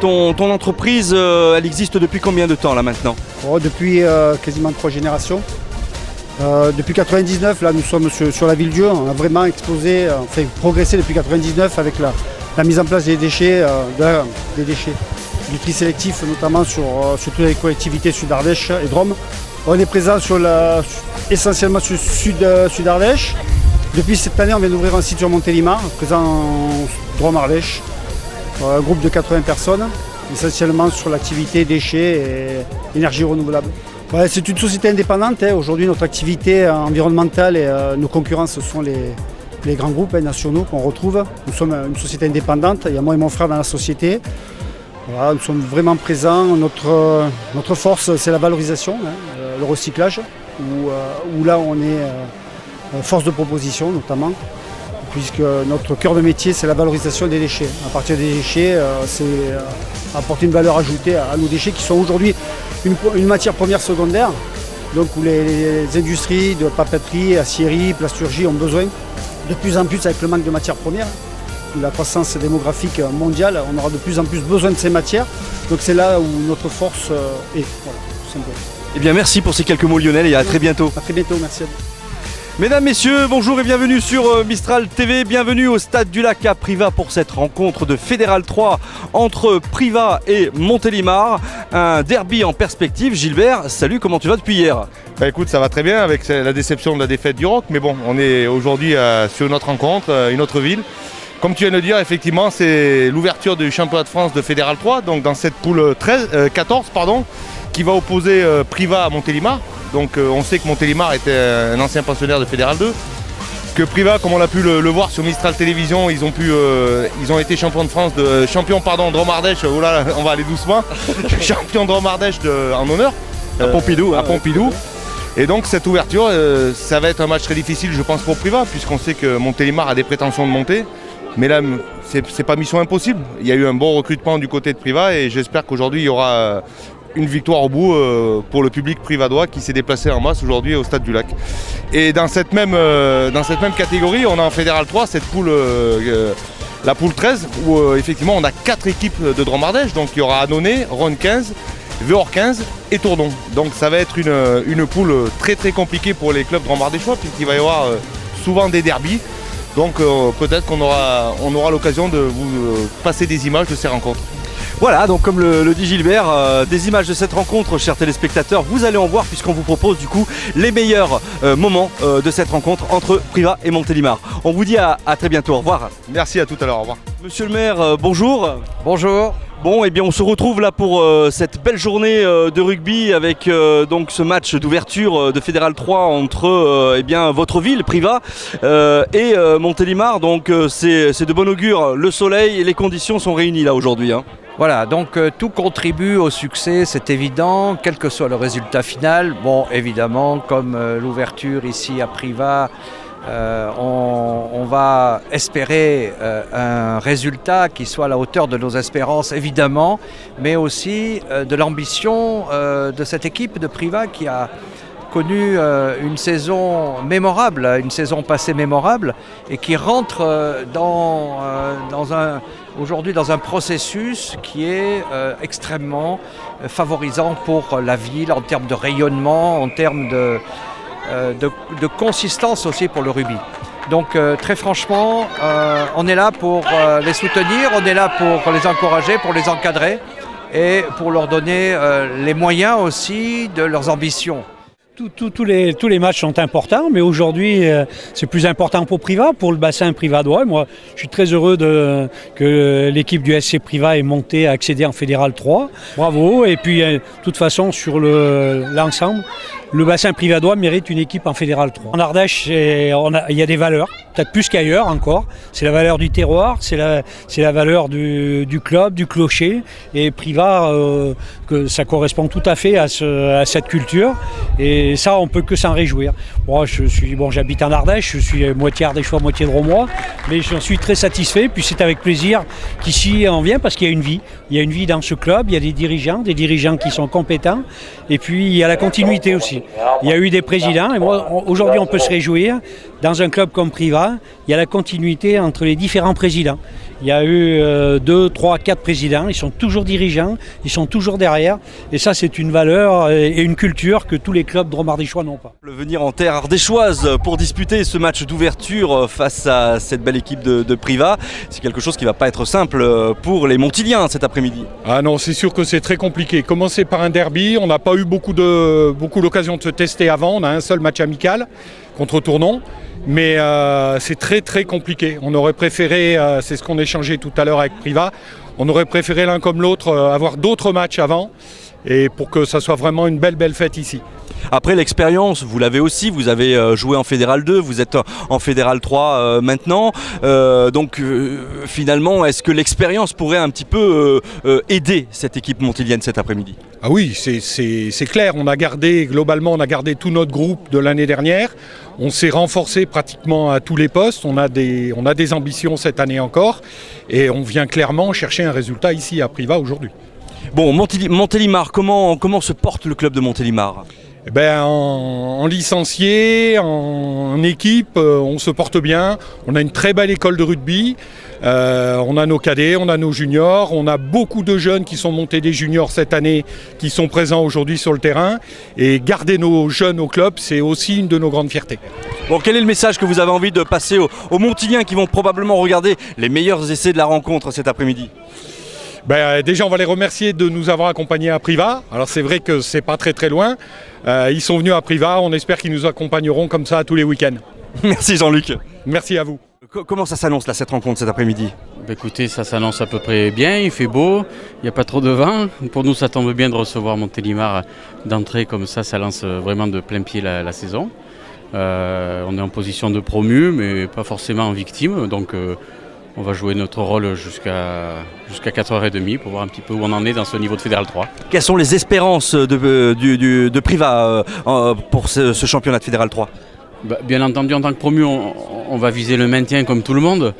Ton entreprise, elle existe depuis combien de temps là maintenant? Depuis quasiment 3 générations. Depuis 99, là nous sommes sur la ville Dieu. On a vraiment explosé, progressé depuis 99 avec la mise en place des déchets, du tri sélectif, notamment sur toutes les collectivités Sud-Ardèche et Drôme. On est présent essentiellement sur Sud-Ardèche. Depuis cette année, on vient d'ouvrir un site sur Montélimar, présent en Drôme-Ardèche. Un groupe de 80 personnes, essentiellement sur l'activité déchets et énergie renouvelable. Ouais, c'est une société indépendante. Aujourd'hui, notre activité environnementale et nos concurrents, ce sont les grands groupes nationaux qu'on retrouve. Nous sommes une société indépendante. Il y a moi et mon frère dans la société. Voilà, nous sommes vraiment présents. Notre force, c'est la valorisation, le recyclage, où là, on est force de proposition notamment, puisque notre cœur de métier, c'est la valorisation des déchets. À partir des déchets, c'est apporter une valeur ajoutée à nos déchets qui sont aujourd'hui une matière première secondaire, donc où les industries de papeterie, aciérie, plasturgie ont besoin de plus en plus, avec le manque de matières premières, la croissance démographique mondiale, on aura de plus en plus besoin de ces matières. Donc c'est là où notre force est. Voilà, tout simplement. Eh bien merci pour ces quelques mots Lionel et à très bientôt. À très bientôt, merci à vous. Mesdames, Messieurs, bonjour et bienvenue sur Mistral TV, bienvenue au Stade du Lac à Privas pour cette rencontre de Fédéral 3 entre Privas et Montélimar. Un derby en perspective. Gilbert, salut, comment tu vas depuis hier? Écoute, ça va très bien avec la déception de la défaite du Roc, mais bon, on est aujourd'hui sur une autre rencontre, une autre ville. Comme tu viens de le dire, effectivement, c'est l'ouverture du championnat de France de Fédéral 3, donc dans cette poule 14, qui va opposer Privas à Montélimar. Donc on sait que Montélimar était un ancien pensionnaire de Fédéral 2. Que Privas, comme on a pu le voir sur Mistral Télévision, ils ont été champions de France, Drôme-Ardèche, oh là, on va aller doucement, champion Drôme-Ardèche en honneur. À Pompidou. À Pompidou. Et donc cette ouverture, ça va être un match très difficile je pense pour Privas, puisqu'on sait que Montélimar a des prétentions de monter. Mais là, c'est pas mission impossible. Il y a eu un bon recrutement du côté de Privas et j'espère qu'aujourd'hui il y aura une victoire au bout pour le public privadois qui s'est déplacé en masse aujourd'hui au Stade du Lac. Et dans cette même catégorie, on a en Fédéral 3 cette poule, la poule 13, où effectivement on a 4 équipes de Drôme-Ardèche. Donc il y aura Annonay, Rhône 15, Veours 15 et Tourdon. Donc ça va être une poule très très compliquée pour les clubs drôme-ardéchois puisqu'il va y avoir souvent des derbys. Donc peut-être qu'on aura l'occasion de vous passer des images de ces rencontres. Voilà, donc comme le dit Gilbert, des images de cette rencontre, chers téléspectateurs, vous allez en voir puisqu'on vous propose du coup les meilleurs moments de cette rencontre entre Privas et Montélimar. On vous dit à très bientôt, au revoir. Merci, à tout à l'heure, au revoir. Monsieur le maire, bonjour. Bonjour. Bon, eh bien on se retrouve là pour cette belle journée de rugby avec donc ce match d'ouverture de Fédéral 3 entre eh bien, votre ville, Privas, et Montélimar. Donc c'est de bon augure, le soleil et les conditions sont réunies là aujourd'hui. Hein. Voilà, donc tout contribue au succès, c'est évident, quel que soit le résultat final. Bon, évidemment, comme l'ouverture ici à Privas, on va espérer un résultat qui soit à la hauteur de nos espérances, évidemment, mais aussi de l'ambition de cette équipe de Privas qui a connu une saison mémorable, une saison passée mémorable, et qui rentre aujourd'hui dans un processus qui est extrêmement favorisant pour la ville en termes de rayonnement, en termes de consistance aussi pour le rugby. Donc très franchement, on est là pour les soutenir, on est là pour les encourager, pour les encadrer et pour leur donner les moyens aussi de leurs ambitions. Tous les matchs sont importants, mais aujourd'hui c'est plus important pour Privas, pour le bassin privadois. Moi, je suis très heureux que l'équipe du SC Privas ait monté, accédé en Fédéral 3. Bravo. Et puis, de toute façon, sur l'ensemble, le bassin privadois mérite une équipe en Fédéral 3. En Ardèche, il y a des valeurs, peut-être plus qu'ailleurs encore. C'est la valeur du terroir, c'est la valeur du club, du clocher. Et Privas, que ça correspond tout à fait à cette culture. Et ça, on ne peut que s'en réjouir. Moi, j'habite en Ardèche, je suis moitié ardéchois, moitié drômois, mais j'en suis très satisfait. Puis c'est avec plaisir qu'ici on vient parce qu'il y a une vie. Il y a une vie dans ce club, il y a des dirigeants qui sont compétents. Et puis il y a la continuité aussi. Il y a eu des présidents et moi, aujourd'hui, on peut se réjouir dans un club comme Privas, il y a la continuité entre les différents présidents. Il y a eu 2, 3, 4 présidents, ils sont toujours dirigeants, ils sont toujours derrière. Et ça, c'est une valeur et une culture que tous les clubs dromardéchois n'ont pas. Venir en terre ardéchoise pour disputer ce match d'ouverture face à cette belle équipe de Privas, c'est quelque chose qui ne va pas être simple pour les Montiliens cet après-midi. Ah non, c'est sûr que c'est très compliqué. Commencer par un derby, on n'a pas eu beaucoup l'occasion de se tester avant, on a un seul match amical contre Tournon. Mais c'est très très compliqué. On aurait préféré, c'est ce qu'on échangeait tout à l'heure avec Privas, on aurait préféré l'un comme l'autre avoir d'autres matchs avant et pour que ça soit vraiment une belle fête ici. Après l'expérience, vous l'avez aussi, vous avez joué en Fédéral 2, vous êtes en Fédéral 3 maintenant. Donc finalement, est-ce que l'expérience pourrait un petit peu aider cette équipe montilienne cet après-midi ? Ah oui, c'est clair, globalement on a gardé tout notre groupe de l'année dernière. On s'est renforcé pratiquement à tous les postes, on a des ambitions cette année encore et on vient clairement chercher un résultat ici à Privas aujourd'hui. Bon, Montélimar, comment se porte le club de Montélimar ? Eh ben, en licencié, en équipe, on se porte bien. On a une très belle école de rugby. On a nos cadets, on a nos juniors. On a beaucoup de jeunes qui sont montés des juniors cette année, qui sont présents aujourd'hui sur le terrain. Et garder nos jeunes au club, c'est aussi une de nos grandes fiertés. Bon, quel est le message que vous avez envie de passer aux Montiliens qui vont probablement regarder les meilleurs essais de la rencontre cet après-midi ? Déjà, on va les remercier de nous avoir accompagnés à Privas. Alors c'est vrai que c'est pas très très loin. Ils sont venus à Privas, on espère qu'ils nous accompagneront comme ça tous les week-ends. Merci Jean-Luc. Merci à vous. Comment ça s'annonce là, cette rencontre cet après-midi ? Écoutez, ça s'annonce à peu près bien, il fait beau, il n'y a pas trop de vent. Pour nous, ça tombe bien de recevoir Montélimar d'entrée comme ça lance vraiment de plein pied la saison. On est en position de promu, mais pas forcément en victime, donc on va jouer notre rôle jusqu'à 4h30 pour voir un petit peu où on en est dans ce niveau de Fédéral 3. Quelles sont les espérances de Privas pour ce championnat de Fédéral 3 ? Bien entendu, en tant que promu, on va viser le maintien comme tout le monde.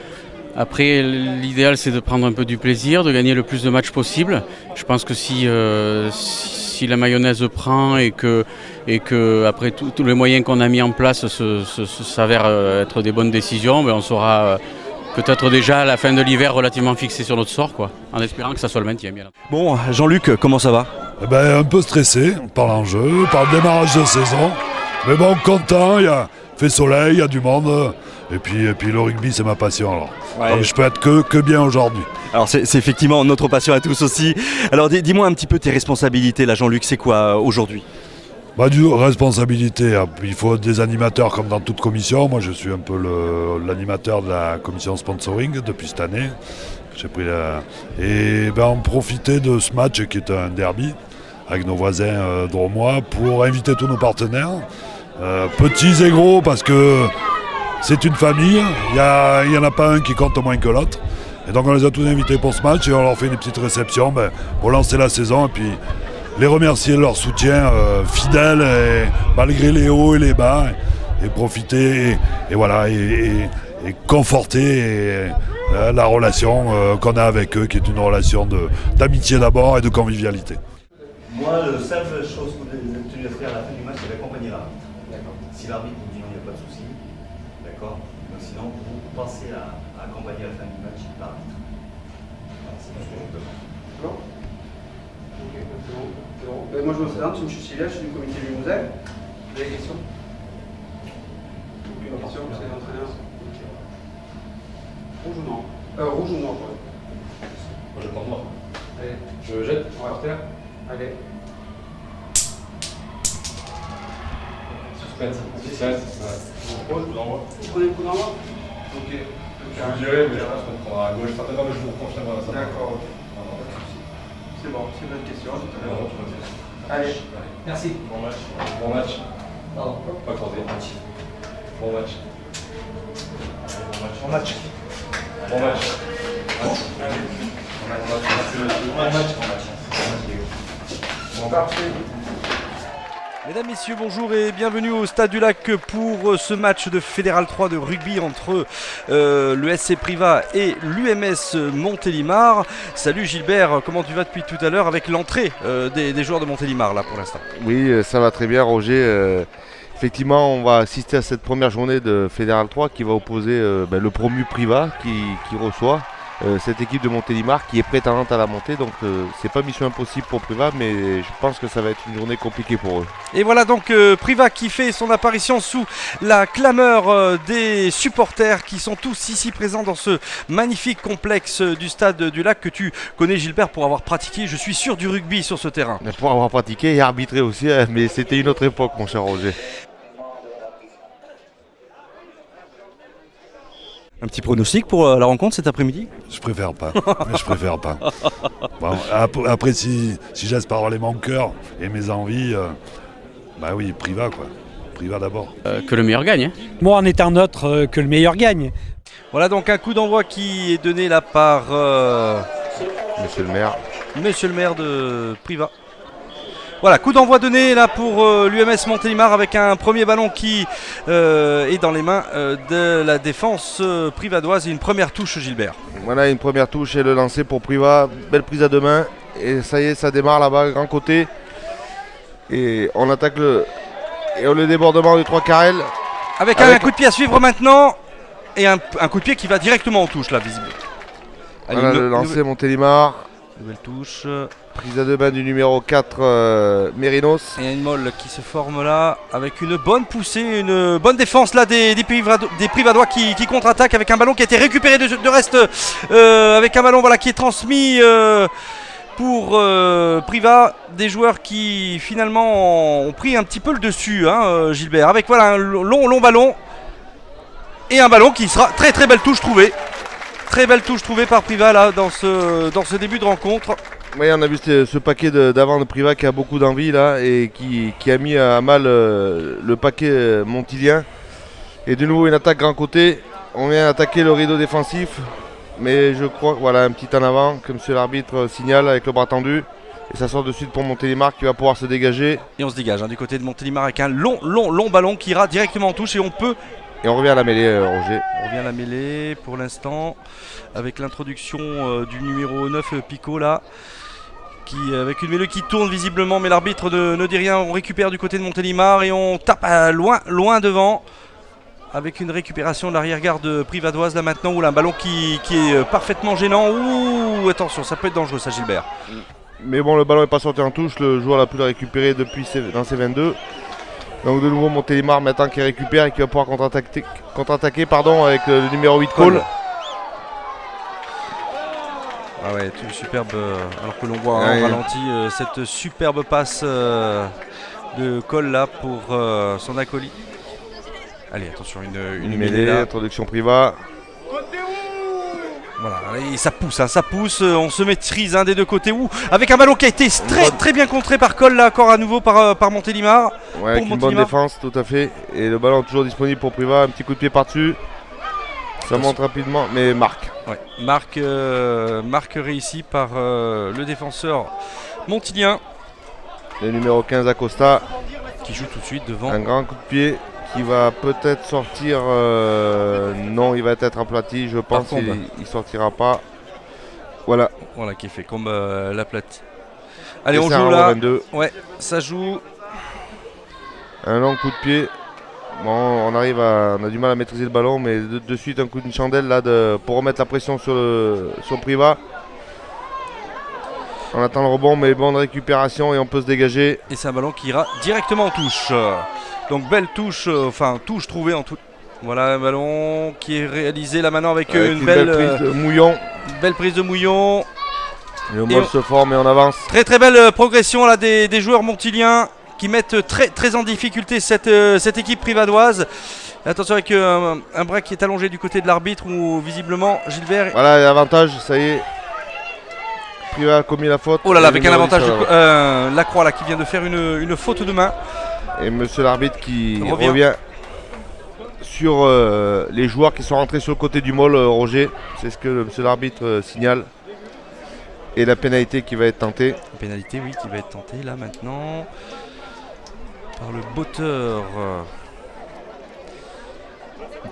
Après, l'idéal, c'est de prendre un peu du plaisir, de gagner le plus de matchs possible. Je pense que si la mayonnaise prend et que après tous les moyens qu'on a mis en place s'avèrent être des bonnes décisions, on sera peut-être déjà à la fin de l'hiver relativement fixé sur notre sort, en espérant que ça soit le maintien. Bien. Bon, Jean-Luc, comment ça va ? Un peu stressé par l'enjeu, par le démarrage de saison. Mais bon, content, il fait soleil, il y a du monde. Et puis le rugby, c'est ma passion. Alors. Ouais. Donc je peux être que bien aujourd'hui. Alors c'est effectivement notre passion à tous aussi. Alors dis-moi un petit peu tes responsabilités là, Jean-Luc, c'est quoi aujourd'hui ? Responsabilité, il faut des animateurs comme dans toute commission. Moi je suis un peu l'animateur de la commission sponsoring depuis cette année. J'ai pris en profiter de ce match qui est un derby avec nos voisins dromois pour inviter tous nos partenaires, petits et gros, parce que c'est une famille, il n'y en a pas un qui compte moins que l'autre. Et donc on les a tous invités pour ce match et on leur fait une petite réception pour lancer la saison et puis les remercier de leur soutien fidèle et malgré les hauts et les bas et profiter et conforter la relation qu'on a avec eux, qui est une relation d'amitié d'abord et de convivialité. Moi, la seule chose que vous êtes tenu à faire à la fin du match, c'est d'accompagner l'arbitre. D'accord. Si l'arbitre vous dit non, il n'y a pas de souci. D'accord. Donc, sinon, vous pensez à accompagner à la fin du match l'arbitre. C'est pas ce que je vous demande. Non. Ok, c'est bon. Moi, je me présente, je suis Sylvain, je suis du comité du Limousin. Vous avez des questions ? Aucune question, c'est l'entraîneur. Rouge ou noir ? Rouge ou noir, Moi, je prends noir. Allez. Je jette. Par terre. Allez. Suspense. Je vous envoie. Vous prenez le coup d'envoi ? Ok. Je vous dirai, mais je pense qu'on prendra à gauche certainement, mais je vous confirme ça. D'accord, ok. C'est bon, c'est une bonne question. Allez. Merci. Bon match. Bon match. Pardon. Pas croisé. Bon match. Bon match. Bon match. Mesdames, Messieurs, bonjour et bienvenue au Stade du Lac pour ce match de Fédéral 3 de rugby entre le SC Privas et l'UMS Montélimar. Salut Gilbert, comment tu vas depuis tout à l'heure avec l'entrée des joueurs de Montélimar là pour l'instant ? Oui, ça va très bien Roger. Effectivement, on va assister à cette première journée de Fédéral 3 qui va opposer le promu Priva qui reçoit cette équipe de Montélimar qui est prétendante à la montée. Donc c'est pas mission impossible pour Priva, mais je pense que ça va être une journée compliquée pour eux. Et voilà donc Priva qui fait son apparition sous la clameur des supporters qui sont tous ici présents dans ce magnifique complexe du stade du Lac que tu connais, Gilbert, pour avoir pratiqué, je suis sûr, du rugby sur ce terrain. Pour avoir pratiqué et arbitré aussi, mais c'était une autre époque, mon cher Roger. Un petit pronostic pour la rencontre cet après-midi? Je préfère pas. Je préfère pas. Bon, après, si j'aise par avoir les manqueurs et mes envies, bah oui, Priva quoi. Priva d'abord. Que le meilleur gagne. Hein. Moi, en étant neutre, que le meilleur gagne. Voilà donc un coup d'envoi qui est donné là par Monsieur le maire. Monsieur le maire de Priva. Voilà, coup d'envoi donné là pour l'UMS Montélimar avec un premier ballon qui est dans les mains de la défense privadoise et une première touche, Gilbert. Voilà, une première touche et le lancer pour Priva. Belle prise à deux mains. Et ça y est, ça démarre là-bas, grand côté. Et on attaque le débordement du 3 Carrel. Avec un coup de pied à suivre maintenant. Et un coup de pied qui va directement en touche là, visible. Voilà, le lancer Montélimar. Nouvelle touche. Prise à deux mains du numéro 4, Mérinos. Et il y a une molle qui se forme là avec une bonne poussée, une bonne défense là des Privadois qui contre-attaquent avec un ballon qui a été récupéré de reste avec un ballon voilà, qui est transmis pour Priva, des joueurs qui finalement ont pris un petit peu le dessus, hein, Gilbert, avec voilà, un long ballon et un ballon qui sera très très belle touche trouvée. Très belle touche trouvée par Priva là dans ce début de rencontre. Oui, on a vu ce paquet d'avant de Priva qui a beaucoup d'envie là et qui a mis à mal le paquet montilien. Et de nouveau une attaque grand côté. On vient attaquer le rideau défensif. Mais je crois que voilà un petit en avant que monsieur l'arbitre signale avec le bras tendu. Et ça sort de suite pour Montélimar qui va pouvoir se dégager. Et on se dégage du côté de Montélimar avec un long ballon qui ira directement en touche et on peut... Et on revient à la mêlée, Roger. On revient à la mêlée pour l'instant avec l'introduction du numéro 9 Pico là. Avec une mêlée qui tourne visiblement, mais l'arbitre ne dit rien. On récupère du côté de Montélimar et on tape loin devant. Avec une récupération de l'arrière-garde privadoise là maintenant, où là, un ballon qui est parfaitement gênant. Ouh, attention, ça peut être dangereux ça, Gilbert. Mais bon, le ballon n'est pas sorti en touche, le joueur n'a pu le récupérer dans ses 22. Donc de nouveau Montélimar maintenant qui récupère et qui va pouvoir contre-attaquer avec le numéro 8 Cole. Ah ouais, superbe, alors que l'on voit en ralenti cette superbe passe de Cole là pour son acolyte. Allez, attention, une mêlée là. Introduction Priva. Voilà, et ça pousse, on se maîtrise des deux côtés. Avec un ballon qui a été très bien contré par Cole là, encore à nouveau par Montélimar. Ouais, avec une bonne défense, tout à fait. Et le ballon toujours disponible pour Priva, un petit coup de pied par-dessus. Ça monte rapidement, mais marque. Ouais, marque réussie par le défenseur montilien. Le numéro 15 Acosta. Qui joue tout de suite devant. Un grand coup de pied qui va peut-être sortir. Non, il va être aplati, je pense. Il sortira pas. Voilà. Voilà, qui est fait comme l'aplati. Allez, on joue là. 22. Ouais, ça joue. Un long coup de pied. Bon, on a du mal à maîtriser le ballon, mais de suite un coup de chandelle là pour remettre la pression sur Priva. On attend le rebond, mais bonne récupération et on peut se dégager. Et c'est un ballon qui ira directement en touche. Donc belle touche, touche trouvée en tout. Voilà un ballon qui est réalisé là maintenant avec une belle prise de Mouillon. Belle prise de Mouillon. Le mol se forme et on avance. Très belle progression là des joueurs montiliens qui mettent très en difficulté cette équipe privadoise. Attention avec un bras qui est allongé du côté de l'arbitre où visiblement Gilbert... Voilà l'avantage, ça y est. Priva a commis la faute. Oh là là, avec un avantage Lacroix là qui vient de faire une faute de main. Et monsieur l'arbitre qui revient sur les joueurs qui sont rentrés sur le côté du mol, Roger. C'est ce que monsieur l'arbitre signale. Et la pénalité qui va être tentée. La pénalité, oui, qui va être tentée là maintenant. Par le botteur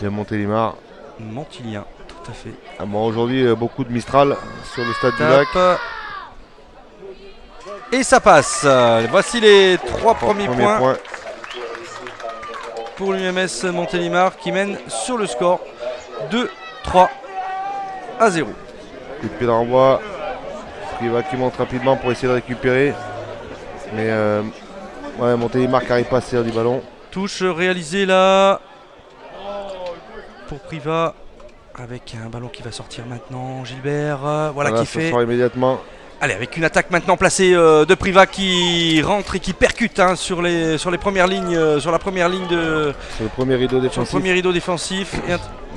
de Montélimar. Montilien, tout à fait. Ah bon, aujourd'hui, beaucoup de Mistral sur le stade du Lac. Et ça passe. Voici les trois premiers points. pour l'UMS Montélimar qui mène sur le score 2-3-0. Coup de pied d'envoi. Priva qui monte rapidement pour essayer de récupérer. Mais Montélimar qui n'arrive pas à se servir du ballon. Touche réalisée là pour Priva avec un ballon qui va sortir maintenant. Gilbert, voilà qui fait. Sort immédiatement. Allez, avec une attaque maintenant placée de Priva qui rentre et qui percute sur les premières lignes, sur la première ligne de. Sur le premier rideau défensif. Sur le premier rideau défensif.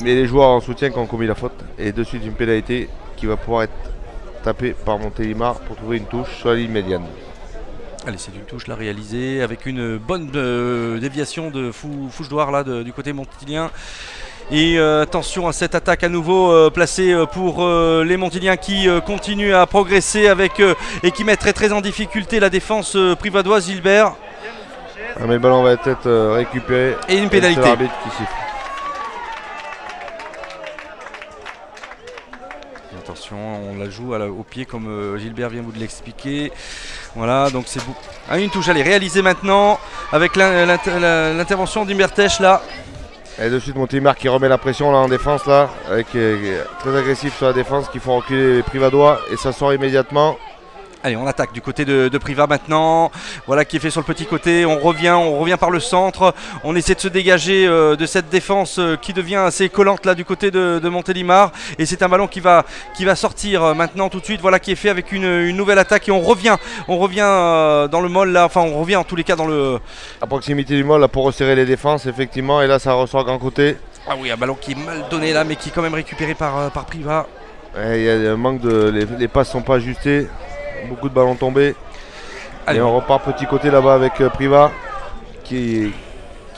Mais les joueurs en soutien qui ont commis la faute. Et de suite une pénalité qui va pouvoir être tapée par Montélimar pour trouver une touche sur la ligne médiane. Allez, c'est une touche là réalisée avec une bonne déviation de Fouche-Douar là du côté montilien. Et attention à cette attaque à nouveau placée pour les Montiliens qui continuent à progresser et qui mettent très très en difficulté la défense privadoise. Gilbert. Mais le ballon va être récupéré. Et une pénalité. C'est l'arbitre qui siffle. Attention, on la joue au pied comme Gilbert vient vous de l'expliquer. Voilà, donc c'est une touche. Allez, réalisée maintenant avec l'intervention d'Imbertech là. Et de suite Montélimar qui remet la pression là en défense là, avec très agressif sur la défense, qui font reculer les Privadois et ça sort immédiatement. Allez, on attaque du côté de Priva maintenant. Voilà qui est fait sur le petit côté. On revient par le centre. On essaie de se dégager de cette défense qui devient assez collante là du côté de Montélimar. Et c'est un ballon qui va sortir maintenant tout de suite. Voilà qui est fait avec une nouvelle attaque et on revient dans le mall là. Enfin, on revient en tous les cas dans le. À proximité du mall là pour resserrer les défenses effectivement. Et là ça ressort grand côté. Ah oui, un ballon qui est mal donné là, mais qui est quand même récupéré par Priva. Il y a un manque les passes sont pas ajustées. Beaucoup de ballons tombés. Allez, et on repart petit côté là-bas avec Priva qui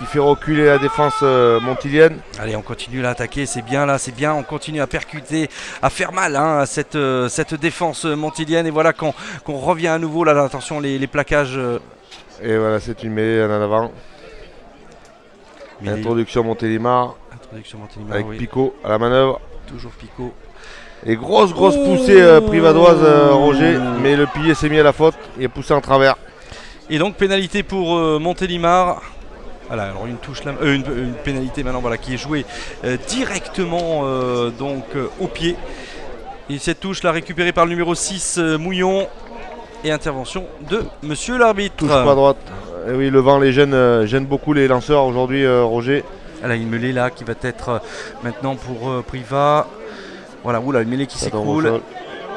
fait reculer la défense montilienne. Allez, on continue à attaquer, c'est bien là, c'est bien. On continue à percuter, à faire mal à cette défense montilienne. Et voilà qu'on revient à nouveau là. Attention les plaquages. Et voilà, c'est une mêlée en avant. Introduction Montélimar. Avec oui. Picot à la manœuvre. Toujours Picot. Et grosse poussée privadoise Roger, mais le pilier s'est mis à la faute, il est poussé en travers. Et donc pénalité pour Montélimar. Voilà, alors une touche là, une pénalité maintenant voilà, qui est jouée directement au pied. Et cette touche là récupérée par le numéro 6 Mouillon. Et intervention de monsieur l'arbitre. Touche pas droite. Et oui, le vent les gêne beaucoup les lanceurs aujourd'hui Roger. Elle a une mêlée là qui va être maintenant pour Priva. Voilà, oula, une mêlée qui s'écroule.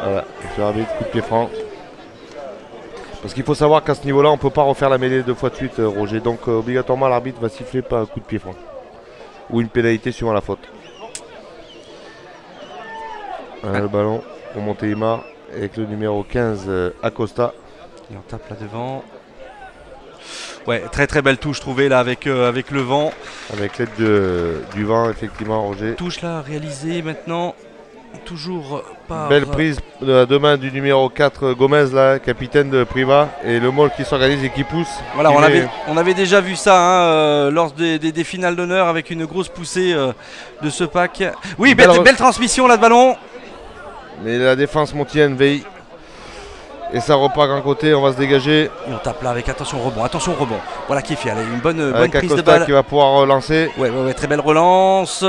Voilà, monsieur l'arbitre, coup de pied franc. Parce qu'il faut savoir qu'à ce niveau-là, on ne peut pas refaire la mêlée 2 fois de suite, Roger. Donc obligatoirement, l'arbitre va siffler par un coup de pied franc. Ou une pénalité suivant la faute. Voilà, le ballon pour Montélimar avec le numéro 15 Acosta. Et on tape là devant. Ouais, très très belle touche trouvée là avec le vent. Avec l'aide du vent, effectivement, Roger. Touche là réalisée maintenant. Toujours par. Belle prise de la deux mains du numéro 4 Gomez, là, capitaine de Priva. Et le mall qui s'organise et qui pousse. Voilà, on avait déjà vu ça lors des finales d'honneur avec une grosse poussée de ce pack. Oui, belle transmission là de ballon. Mais la défense montilienne veille. Et ça repart grand côté, on va se dégager. Et on tape là avec attention au rebond. Voilà qui est fait. Allez, une bonne prise Acosta de balle. Qui va pouvoir relancer. Ouais, très belle relance.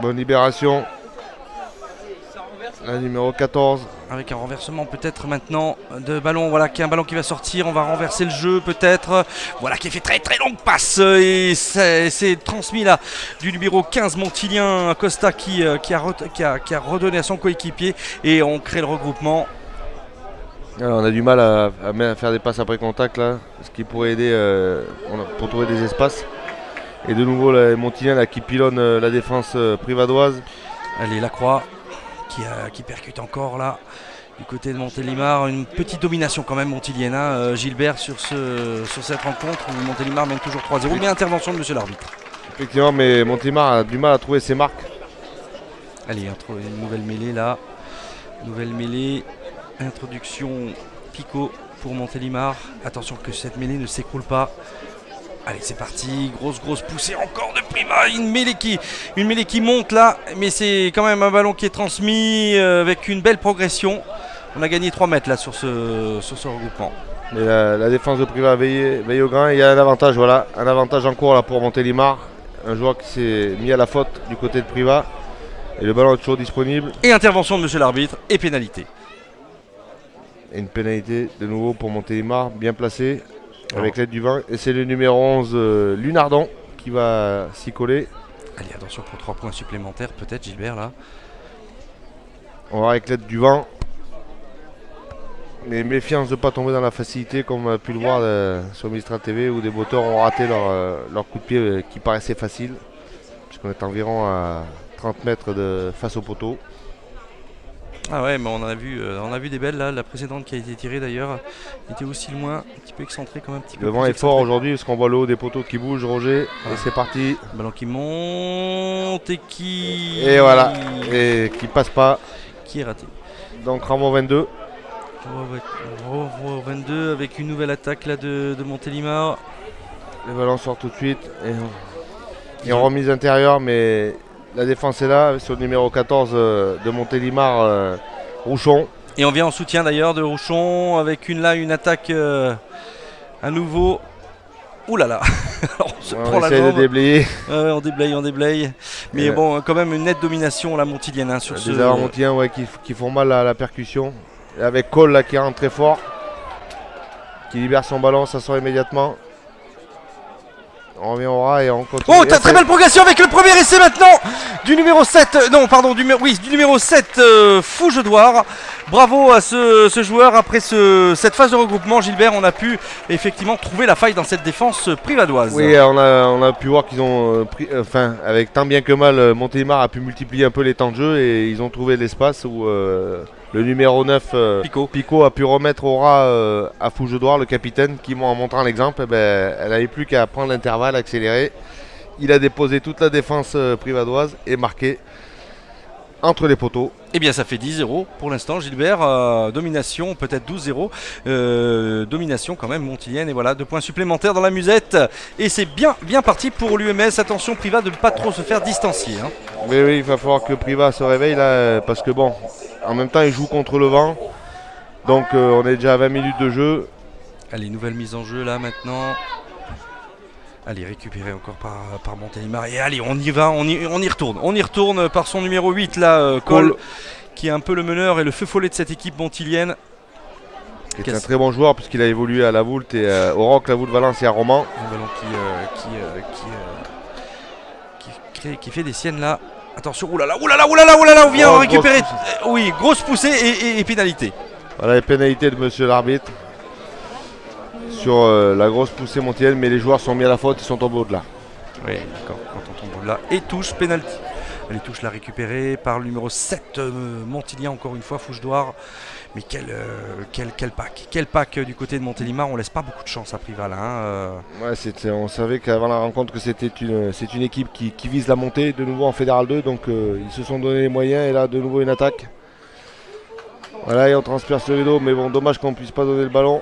Bonne libération. La numéro 14. Avec un renversement peut-être maintenant de ballon. Voilà, qui est un ballon qui va sortir. On va renverser le jeu peut-être. Voilà qui est fait très très longue passe. Et c'est transmis là du numéro 15 montilien Costa qui a redonné à son coéquipier. Et on crée le regroupement. Alors, on a du mal à faire des passes après contact là. Ce qui pourrait aider pour trouver des espaces. Et de nouveau les Montiliens là, qui pilonnent la défense privadoise. Allez, Lacroix. Qui percute encore là du côté de Montélimar. Une petite domination quand même montilienne, Gilbert, sur cette rencontre où Montélimar mène toujours 3-0. Mais intervention de monsieur l'arbitre. Effectivement, mais Montélimar a du mal à trouver ses marques. Allez, une nouvelle mêlée là. Nouvelle mêlée. Introduction Picot pour Montélimar. Attention que cette mêlée ne s'écroule pas. Allez, c'est parti, grosse poussée encore de Priva, une mêlée qui monte là, mais c'est quand même un ballon qui est transmis avec une belle progression. On a gagné 3 mètres là sur ce regroupement. Mais la défense de Privas veille au grain. Il y a un avantage, voilà, un avantage en cours là pour Montélimar. Un joueur qui s'est mis à la faute du côté de Privas. Et le ballon est toujours disponible. Et intervention de monsieur l'arbitre et pénalité. Et une pénalité de nouveau pour Montélimar, bien placé, avec l'aide du vent. Et c'est le numéro 11, Lunardon, qui va s'y coller. Allez, attention pour 3 points supplémentaires, peut-être Gilbert là. On va voir avec l'aide du vent. Mais méfiance de ne pas tomber dans la facilité, comme on a pu le voir sur Mistral TV, où des botteurs ont raté leur coup de pied qui paraissait facile. Puisqu'on est environ à 30 mètres face au poteau. Ah ouais, mais on a vu des belles là. La précédente qui a été tirée d'ailleurs était aussi loin, un petit peu excentré quand même. Un petit peu le vent est fort aujourd'hui parce qu'on voit le haut des poteaux qui bouge, Roger. Et c'est parti. Ballon qui monte et qui. Et voilà. Et qui passe pas. Qui est raté. Donc Ramon 22. Ramon 22 avec une nouvelle attaque là de Montélimar. Le ballon sort tout de suite. Et en remise intérieure, mais. La défense est là, sur le numéro 14 de Montélimar, Rouchon. Et on vient en soutien d'ailleurs de Rouchon avec une attaque à nouveau. Ouh là là. Alors, on se prend la essaie de déblayer. On déblaye. Mais bon, quand même une nette domination la montilienne hein, sur ce. Des avants montiliens qui font mal à la percussion. Et avec Cole là, qui rentre très fort, qui libère son ballon, ça sort immédiatement. On revient au ras et on continue. Oh, très belle progression avec le premier essai maintenant du numéro 7. Non, pardon, du numéro 7, Fougedoire. Bravo à ce joueur. Après cette phase de regroupement, Gilbert, on a pu effectivement trouver la faille dans cette défense privadoise. Oui, on a pu voir qu'ils ont pris, avec tant bien que mal, Montélimar a pu multiplier un peu les temps de jeu et ils ont trouvé l'espace où le numéro 9, Pico, a pu remettre au ras à Fougedoire, le capitaine, qui, en montrant l'exemple, elle n'avait plus qu'à prendre l'intervalle, accélérer. Il a déposé toute la défense privadoise et marqué entre les poteaux. Eh bien, ça fait 10-0 pour l'instant, Gilbert. Domination, peut-être 12-0. Domination quand même montilienne. Et voilà, 2 points supplémentaires dans la musette. Et c'est bien parti pour l'UMS. Attention, Privas, de ne pas trop se faire distancier. Hein. Oui, il va falloir que Privas se réveille là, parce que bon, en même temps, il joue contre le vent. Donc, on est déjà à 20 minutes de jeu. Allez, nouvelle mise en jeu là maintenant. Allez, récupéré encore par Montélimar. Et allez, on y va, on y retourne. On y retourne par son numéro 8 là, Cole, qui est un peu le meneur et le feu follet de cette équipe montilienne. Qui est un très bon joueur puisqu'il a évolué à la Voulte et au Roc, la Voulte, Valence et à Romans. Un ballon qui fait des siennes là. Attention, oulala, on vient récupérer. Oui, grosse poussée et pénalité. Voilà les pénalités de monsieur l'arbitre. Sur la grosse poussée montilienne, mais les joueurs sont mis à la faute, ils sont tombés au-delà. Oui, d'accord, quand on tombe au-delà. Et touche, pénalty. Elle touche la récupérée par le numéro 7, Montilien, encore une fois, Fougedoire. Mais quel pack du côté de Montélimar, on laisse pas beaucoup de chance à Privas là. Hein, Ouais, on savait qu'avant la rencontre que c'est une équipe qui vise la montée de nouveau en Fédéral 2, donc ils se sont donné les moyens et là de nouveau une attaque. Voilà, et on transperce le rideau, mais bon, dommage qu'on ne puisse pas donner le ballon.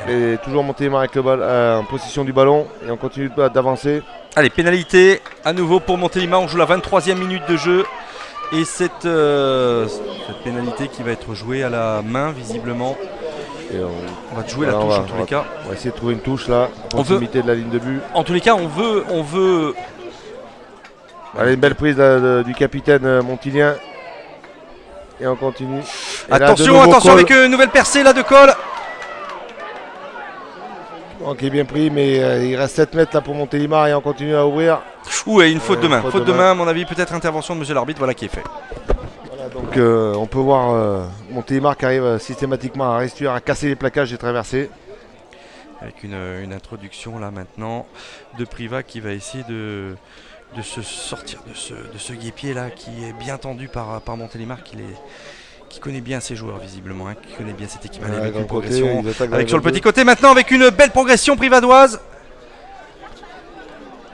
Et toujours Montélimar avec le en possession du ballon et on continue d'avancer. Allez, pénalité à nouveau pour Montélimar, on joue la 23e minute de jeu. Et cette pénalité qui va être jouée à la main visiblement. Et on va jouer la touche en tous les cas. On va essayer de trouver une touche là, proximité de la ligne de but. En tous les cas, on veut. Allez, une belle prise du capitaine montilien. Et on continue. Et attention, là, attention avec une nouvelle percée là de Cole. Qui est bien pris, mais il reste 7 mètres là pour Montélimar et on continue à ouvrir. Ouh, et une faute de main. Faute de main, à mon avis, peut-être intervention de monsieur l'arbitre, voilà qui est fait. Voilà, donc on peut voir Montélimar qui arrive systématiquement à réussir à casser les plaquages et traverser. Avec une introduction là maintenant de Privas qui va essayer de se sortir de ce guépier là qui est bien tendu par Montélimar qui connaît bien ses joueurs visiblement, hein, qui connaît bien cette équipe. Allez, avec une progression, avec sur le petit côté maintenant avec une belle progression privadoise.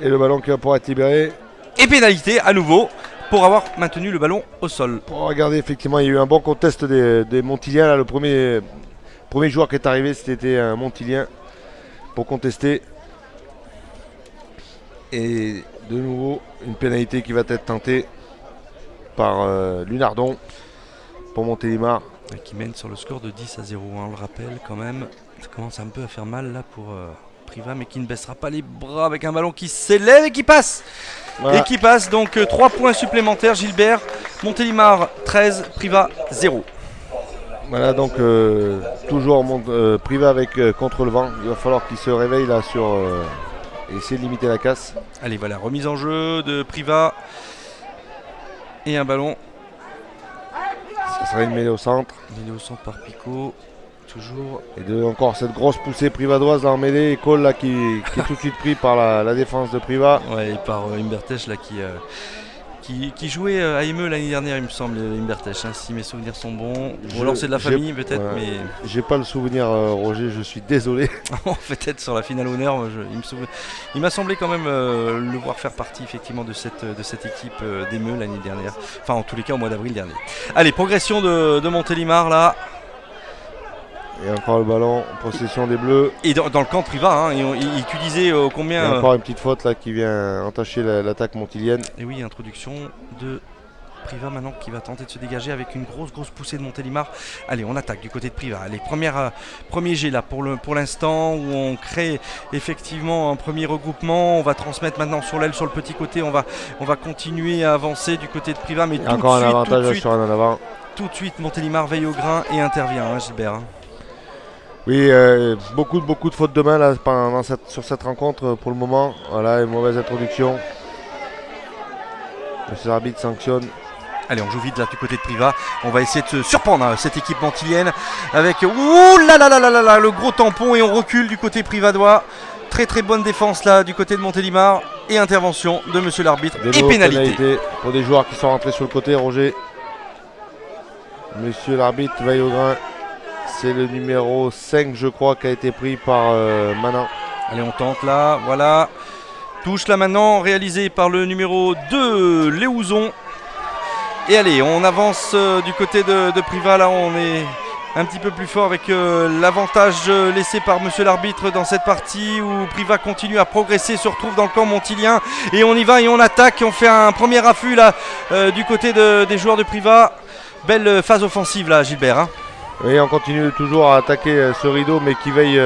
Et le ballon qui va pouvoir être libéré. Et pénalité à nouveau pour avoir maintenu le ballon au sol. Pour regarder, effectivement, il y a eu un bon contest des Montiliens. Là, le premier joueur qui est arrivé, c'était un Montilien pour contester. Et de nouveau, une pénalité qui va être tentée par Lunardon pour Montélimar. Qui mène sur le score de 10-0, on le rappelle quand même. Ça commence un peu à faire mal là pour Priva, mais qui ne baissera pas les bras avec un ballon qui s'élève et qui passe. Voilà. Et qui passe, donc 3 points supplémentaires, Gilbert. Montélimar 13, Priva 0. Voilà, donc toujours Priva avec contre le vent. Il va falloir qu'il se réveille là sur essayer de limiter la casse. Allez, voilà, remise en jeu de Priva. Et un ballon. Ça sera une mêlée au centre. Mêlée au centre par Picot. Toujours. Et encore cette grosse poussée privadoise là en mêlée. Et Cole là qui est tout de suite pris par la défense de Priva. Ouais, et par Imbertech là qui jouait à Emeux l'année dernière, il me semble, Imbertech, hein, si mes souvenirs sont bons. Ou alors c'est de la famille peut-être, ouais, mais. J'ai pas le souvenir, Roger, je suis désolé. Peut-être sur la finale honneur, il m'a semblé quand même le voir faire partie effectivement de cette équipe d'Emeux l'année dernière. Enfin, en tous les cas, au mois d'avril dernier. Allez, progression de Montélimar là. Et encore le ballon en possession des Bleus. Et dans le camp de Priva, hein, tu disais combien. Et encore une petite faute là qui vient entacher l'attaque montilienne. Et oui, introduction de Priva maintenant qui va tenter de se dégager avec une grosse poussée de Montélimar. Allez, on attaque du côté de Priva. Allez, premier jet là pour l'instant où on crée effectivement un premier regroupement. On va transmettre maintenant sur l'aile, sur le petit côté. On va continuer à avancer du côté de Priva. Mais encore un avantage sur un en avant. Tout de suite, Montélimar veille au grain et intervient, hein, Gilbert. Oui, beaucoup de fautes de main là, sur cette rencontre pour le moment. Voilà, une mauvaise introduction. Monsieur l'arbitre sanctionne. Allez, on joue vite là du côté de Priva. On va essayer de se surprendre cette équipe mantilienne avec le gros tampon et on recule du côté privadois. Très bonne défense là du côté de Montélimar et intervention de monsieur l'arbitre et pénalité pour des joueurs qui sont rentrés sur le côté, Roger. Monsieur l'arbitre veille au grain. C'est le numéro 5 je crois qui a été pris par Manin. Allez, on tente là, voilà. Touche là maintenant réalisée par le numéro 2 Léouzon. Et allez, on avance du côté de Priva. Là on est un petit peu plus fort avec l'avantage laissé par monsieur l'arbitre dans cette partie où Priva continue à progresser, se retrouve dans le camp montilien. Et on y va et on attaque, on fait un premier affût là du côté des joueurs de Priva. Belle phase offensive là, Gilbert, hein. Oui, on continue toujours à attaquer ce rideau, mais qui veille,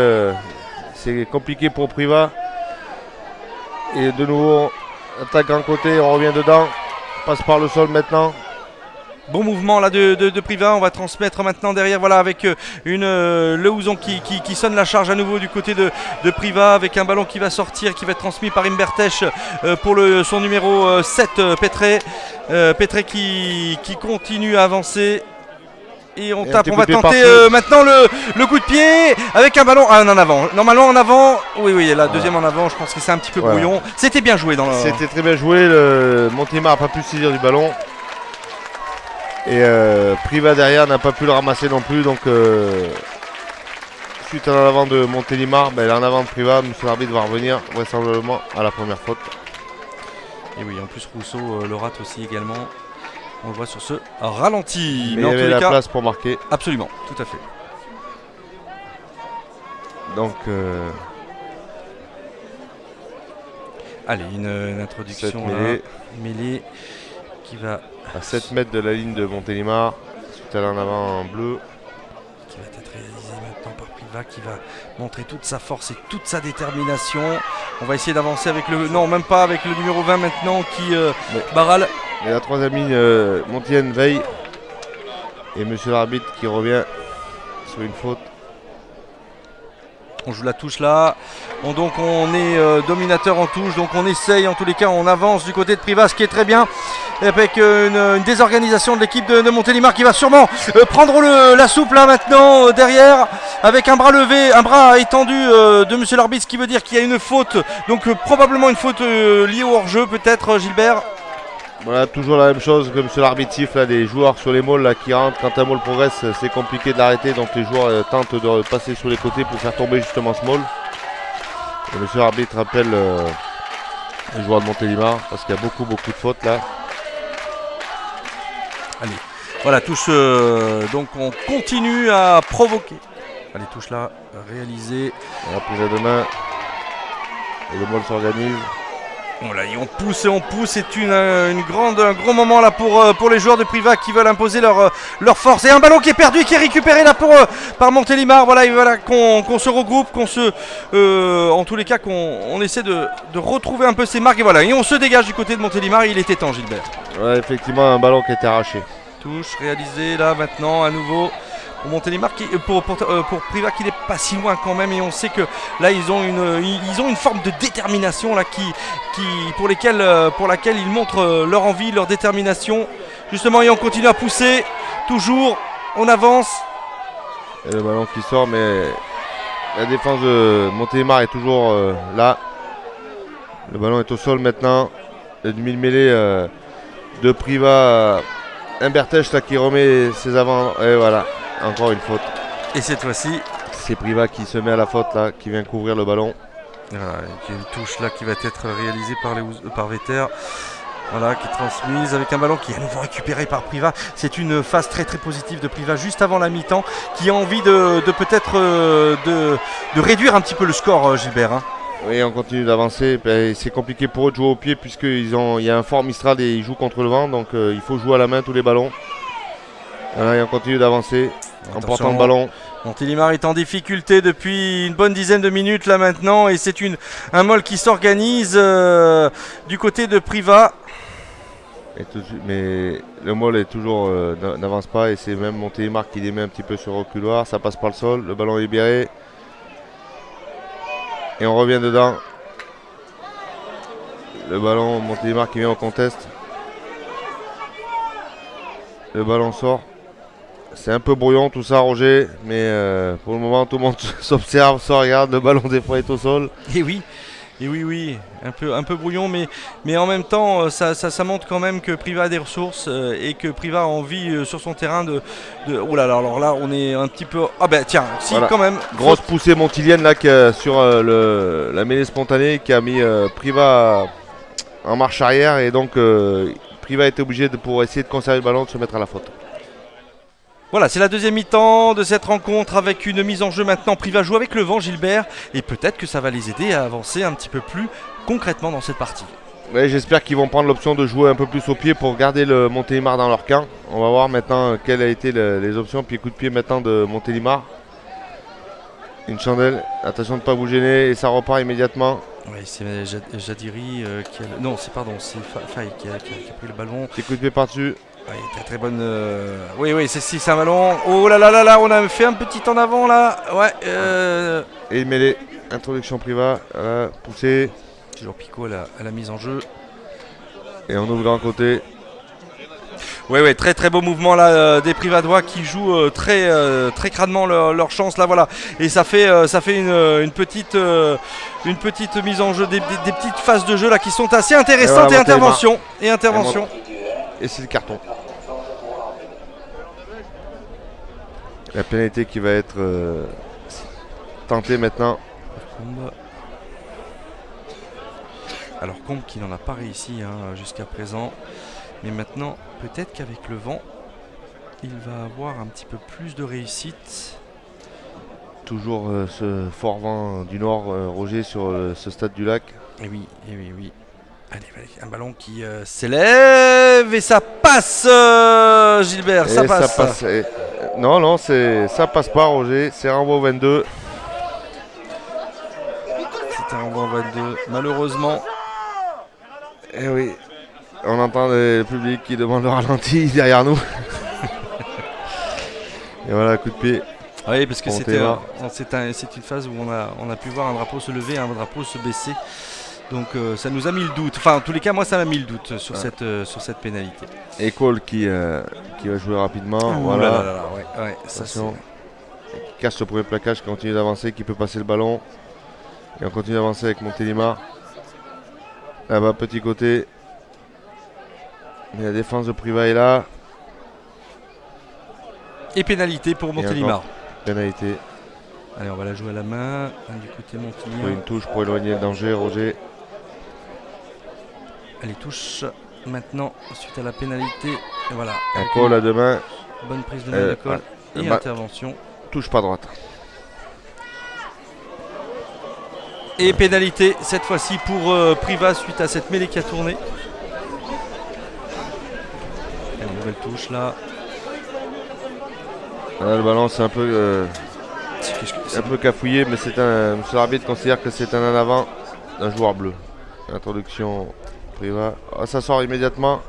c'est compliqué pour Priva. Et de nouveau, attaque d'un côté, on revient dedans, passe par le sol maintenant. Bon mouvement là de Priva, on va transmettre maintenant derrière, voilà, avec Lehouzon qui sonne la charge à nouveau du côté de Priva, avec un ballon qui va sortir, qui va être transmis par Imbertech pour son numéro 7 Pétré. Pétré qui continue à avancer. Et on tape, on va tenter maintenant le coup de pied avec un ballon en avant. Normalement en avant, oui, la deuxième en avant, je pense que c'est un petit peu brouillon. C'était bien joué C'était très bien joué, Montélimar n'a pas pu saisir du ballon. Et Priva derrière n'a pas pu le ramasser non plus, donc suite à l'avant de Montélimar, l'en avant de Priva, monsieur l'arbitre va revenir vraisemblablement à la première faute. Et oui, en plus Rousseau le rate aussi également. On le voit sur ce ralenti. Mais il y avait la place pour marquer. Absolument, tout à fait. Donc allez, une introduction mêlée qui va à 7 mètres de la ligne de Montélimar, suite à l'en avant en bleu. Qui va être réalisé maintenant par Priva, qui va montrer toute sa force et toute sa détermination. On va essayer d'avancer avec même pas avec le numéro 20 maintenant qui Barral. Et la troisième ligne Montienne veille. Et monsieur l'arbitre qui revient sur une faute. On joue la touche là. Donc on est dominateur en touche. Donc on essaye, en tous les cas, on avance du côté de Priva, ce qui est très bien. Avec une désorganisation de l'équipe de Montélimar qui va sûrement prendre la soupe là maintenant derrière. Avec un bras levé, un bras étendu de monsieur l'arbitre, ce qui veut dire qu'il y a une faute. Donc probablement une faute liée au hors-jeu peut-être, Gilbert. Voilà, toujours la même chose que monsieur l'arbitre siffle, des joueurs sur les mauls qui rentrent. Quand un maul progresse, c'est compliqué de l'arrêter, donc les joueurs tentent de passer sur les côtés pour faire tomber justement ce maul. Et monsieur l'arbitre rappelle les joueurs de Montélimar parce qu'il y a beaucoup de fautes là. Allez, voilà, touche, donc on continue à provoquer. Allez, touche là, réalisée. La prise à deux mains. Et le maul s'organise. Voilà, et on pousse, c'est un gros moment là pour les joueurs de Privas qui veulent imposer leur force. Et un ballon qui est perdu et qui est récupéré là par Montélimar. Voilà, qu'on se regroupe, en tous les cas qu'on essaie de retrouver un peu ses marques. Et voilà, et on se dégage du côté de Montélimar. Il était temps, Gilbert. Ouais, effectivement, un ballon qui a été arraché. Touche réalisée là maintenant à nouveau. Pour Montélimar, pour Privas qui n'est pas si loin quand même, et on sait que là ils ont une forme de détermination là pour laquelle ils montrent leur envie, leur détermination. Justement, et on continue à pousser, toujours, on avance. Et le ballon qui sort, mais la défense de Montélimar est toujours là. Le ballon est au sol maintenant. Le demi-mêlée de Privas, Humbertech là qui remet ses avants, et voilà. Encore une faute. Et cette fois-ci, c'est Privas qui se met à la faute là, qui vient couvrir le ballon. Voilà, il y a une touche là qui va être réalisée par Vetter. Voilà, qui est transmise avec un ballon qui est à nouveau récupéré par Privas. C'est une phase très très positive de Privas juste avant la mi-temps, qui a envie de peut-être de réduire un petit peu le score, Gilbert. Hein. Oui, on continue d'avancer. C'est compliqué pour eux de jouer au pied puisqu'il y a un fort Mistral et ils jouent contre le vent, donc il faut jouer à la main tous les ballons. Voilà, et on continue d'avancer. En portant le ballon. Montélimar est en difficulté depuis une bonne dizaine de minutes là maintenant, et c'est un molle qui s'organise du côté de Privas. Mais le molle est toujours n'avance pas, et c'est même Montélimar qui les met un petit peu sur le reculoir. Ça passe par le sol, le ballon est libéré. Et on revient dedans. Le ballon, Montélimar qui vient au contest. Le ballon sort. C'est un peu brouillon tout ça, Roger, mais pour le moment tout le monde s'observe, se regarde, le ballon des fois est au sol. Et oui, un peu brouillon, mais en même temps ça montre quand même que Privas a des ressources et que Privas a envie sur son terrain de... Oh là là, alors là on est un petit peu... Ah ben tiens, si voilà. Quand même... Grosse poussée montilienne là sur la mêlée spontanée qui a mis Privas en marche arrière, et donc Privas était obligé pour essayer de conserver le ballon de se mettre à la faute. Voilà, c'est la deuxième mi-temps de cette rencontre avec une mise en jeu maintenant. Privas joue avec le vent, Gilbert, et peut-être que ça va les aider à avancer un petit peu plus concrètement dans cette partie. Oui, j'espère qu'ils vont prendre l'option de jouer un peu plus au pied pour garder le Montélimar dans leur camp. On va voir maintenant quelles ont été les options. Puis coup de pied maintenant de Montélimar. Une chandelle, attention de ne pas vous gêner, et ça repart immédiatement. Oui, c'est Jadiri qui a... Non, c'est Faye qui a pris le ballon. Petit coup de pied par-dessus. Oui, très bonne. Oui, c'est un ballon. Oh là là, on a fait un petit en avant là. Ouais. Et mêlée, introduction Privas, poussée. Toujours Picot à la mise en jeu. Et on ouvre d'un côté. Oui, très très beau mouvement là des Privadois qui jouent très crânement leur chance là, voilà. Et ça fait une petite mise en jeu, des petites phases de jeu là qui sont assez intéressantes, et intervention. Et c'est le carton. La pénalité qui va être tentée maintenant. Alors Combe qui n'en a pas réussi jusqu'à présent. Mais maintenant, peut-être qu'avec le vent, il va avoir un petit peu plus de réussite. Toujours ce fort vent du nord, Roger, sur ce stade du lac. Et oui. Allez, un ballon qui s'élève et ça passe, Gilbert, ça passe. Non, ça passe pas, Roger, c'est renvoi au 22. C'est un renvoi au 22, malheureusement. Eh oui, on entend le public qui demande le ralenti derrière nous. Et voilà, coup de pied. Oui, parce que c'est une phase où on a pu voir un drapeau se lever, un drapeau se baisser. Donc ça nous a mis le doute. Enfin, en tous les cas, moi, ça m'a mis le doute sur cette pénalité. Et Cole qui va jouer rapidement. Voilà. Attention. Qui casse le premier plaquage, qui continue d'avancer, qui peut passer le ballon. Et on continue d'avancer avec Montélimar. Là-bas, petit côté. Mais la défense de Privas est là. Et pénalité pour Montélimar. Pénalité. Allez, on va la jouer à la main. Du côté Montélimar. Une touche pour éloigner le danger, Roger. Allez, touche maintenant suite à la pénalité. Et voilà. Un call à deux mains. Bonne prise de main de Cole et intervention. Touche pas droite. Et pénalité cette fois-ci pour Privas suite à cette mêlée qui a tourné. Une nouvelle touche là. Voilà, le ballon c'est un peu cafouillé, mais monsieur l'arbitre considère que c'est un en avant d'un joueur bleu. Introduction Privas. Ça sort immédiatement.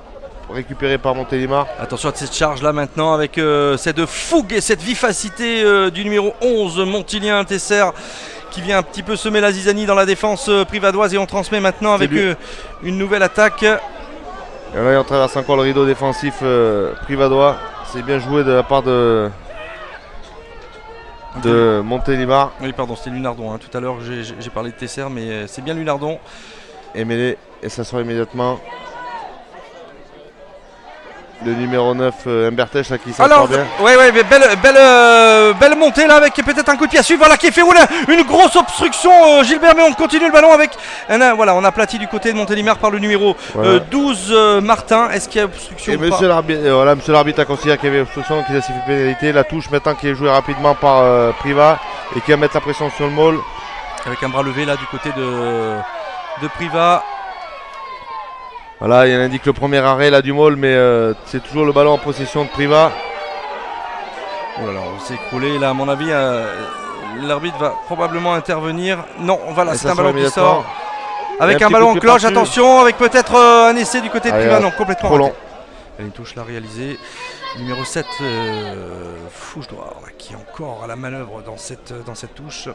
Récupéré par Montélimar. Attention à cette charge là maintenant avec cette fougue et cette vivacité du numéro 11 Montilien Tesser qui vient un petit peu semer la zizanie dans la défense privadoise, et on transmet maintenant avec une nouvelle attaque. Et là on traverse encore le rideau défensif privadois. C'est bien joué de la part de Montélimar. Oui pardon, c'était Lunardon, tout à l'heure j'ai parlé de Tesser, mais c'est bien Lunardon. Et mêlé, et ça sort immédiatement. Le numéro 9 Humbertech qui s'en bien. Oui, belle montée là avec peut-être un coup de pied à suivre. Voilà qui est fait rouler une grosse obstruction Gilbert, mais on continue le ballon avec. Voilà, on a aplati du côté de Montélimar par le numéro 12 Martin. Est-ce qu'il y a obstruction? Et monsieur l'arbitre a considéré qu'il y avait obstruction, qu'il a sifflé pénalité. La touche maintenant qui est jouée rapidement par Privas et qui va mettre la pression sur le maul. Avec un bras levé là du côté de Privas. Voilà, il indique le premier arrêt là du maul, mais c'est toujours le ballon en possession de Privas. Oh là là, on s'est écroulé là, à mon avis, l'arbitre va probablement intervenir. Non, voilà, c'est un ballon qui sort. Avec un ballon en cloche, attention, avec peut-être un essai du côté de Privas. Non, complètement trop long. Il y a une touche là réalisée. Numéro 7, Fouche-Droit, qui est encore à la manœuvre dans cette touche.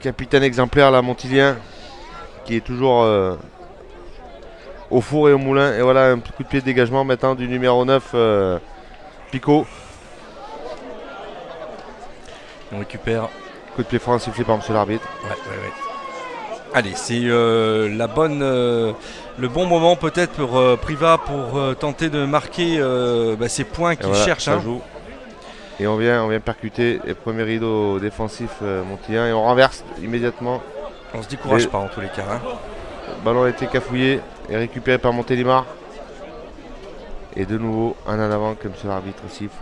Capitaine exemplaire là, Montilien, qui est toujours au four et au moulin. Et voilà un petit coup de pied de dégagement maintenant du numéro 9 Picot. On récupère. Coup de pied franc sifflé par monsieur l'arbitre. Ouais. Allez, c'est le bon moment peut-être pour Privas pour tenter de marquer ces points qu'il cherche. Ça joue. Et on vient percuter les premiers rideaux défensifs Montilien et on renverse immédiatement. On se décourage pas en tous les cas. Le ballon a été cafouillé et récupéré par Montélimar. Et de nouveau un en avant comme monsieur l'arbitre siffle.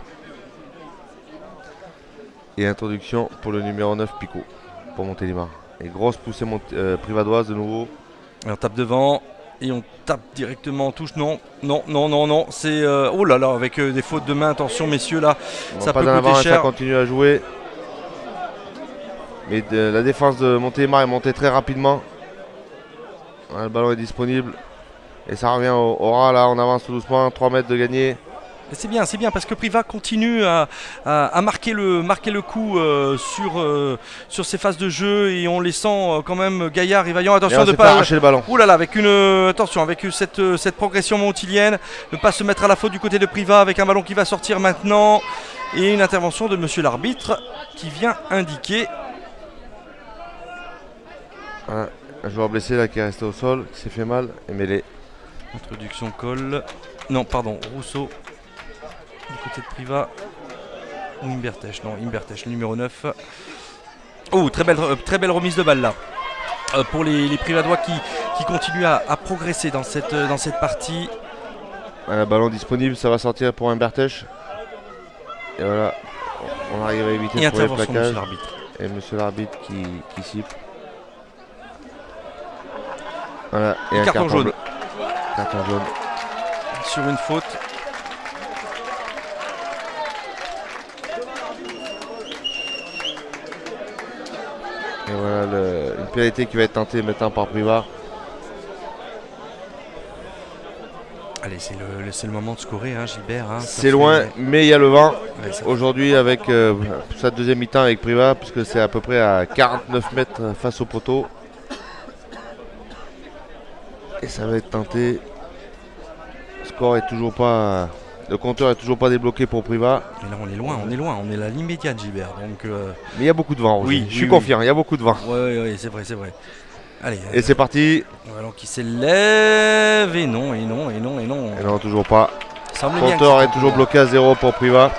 Et introduction pour le numéro 9 Picot pour Montélimar. Et grosse poussée privadoise de nouveau. Et on tape devant et on tape directement en touche. Non. C'est oh là là, avec des fautes de main. Attention messieurs là, ça peut coûter cher. Ça continue à jouer. Mais la défense de Montélimar est montée très rapidement. Le ballon est disponible. Et ça revient au ras là, on avance tout doucement, 3 mètres de gagné. C'est bien parce que Privas continue à marquer le coup sur ses phases de jeu, et on les sent quand même gaillards et vaillants. Attention de ne pas arracher le ballon. Ouh là là, avec cette progression montilienne, ne pas se mettre à la faute du côté de Privas avec un ballon qui va sortir maintenant, et une intervention de monsieur l'arbitre qui vient indiquer. Voilà, un joueur blessé là qui est resté au sol, qui s'est fait mal et mêlé. Introduction Cole. Non, pardon, Rousseau. Du côté de Privas. Ou Humbertech. Non, Humbertech, numéro 9. Oh, très belle remise de balle là. Pour les Privadois qui continuent à progresser dans cette partie. Voilà, ballon disponible, ça va sortir pour Humbertech. Et voilà, on arrive à éviter le premier plaquage. Et monsieur l'arbitre qui siffle. Voilà, et un carton jaune. Carton jaune. Sur une faute. Et voilà une pénalité qui va être tentée maintenant par Privas. Allez, c'est le moment de scorer, Gilbert. C'est loin, mais il y a le vent. Ouais, aujourd'hui avec sa deuxième mi-temps avec Privas, puisque c'est à peu près à 49 mètres face au poteau. Et ça va être tenté. Le compteur est toujours pas débloqué pour Privas. Et là on est loin, on est à la ligne médiane Gilbert. Donc, mais il y a beaucoup de vent. Oui, je suis confiant, il y a beaucoup de vent. Oui, c'est vrai. Allez. Et c'est parti. Ballon qui s'élève et non. Et non, toujours pas. Le compteur est toujours bloqué à 0 pour Privas.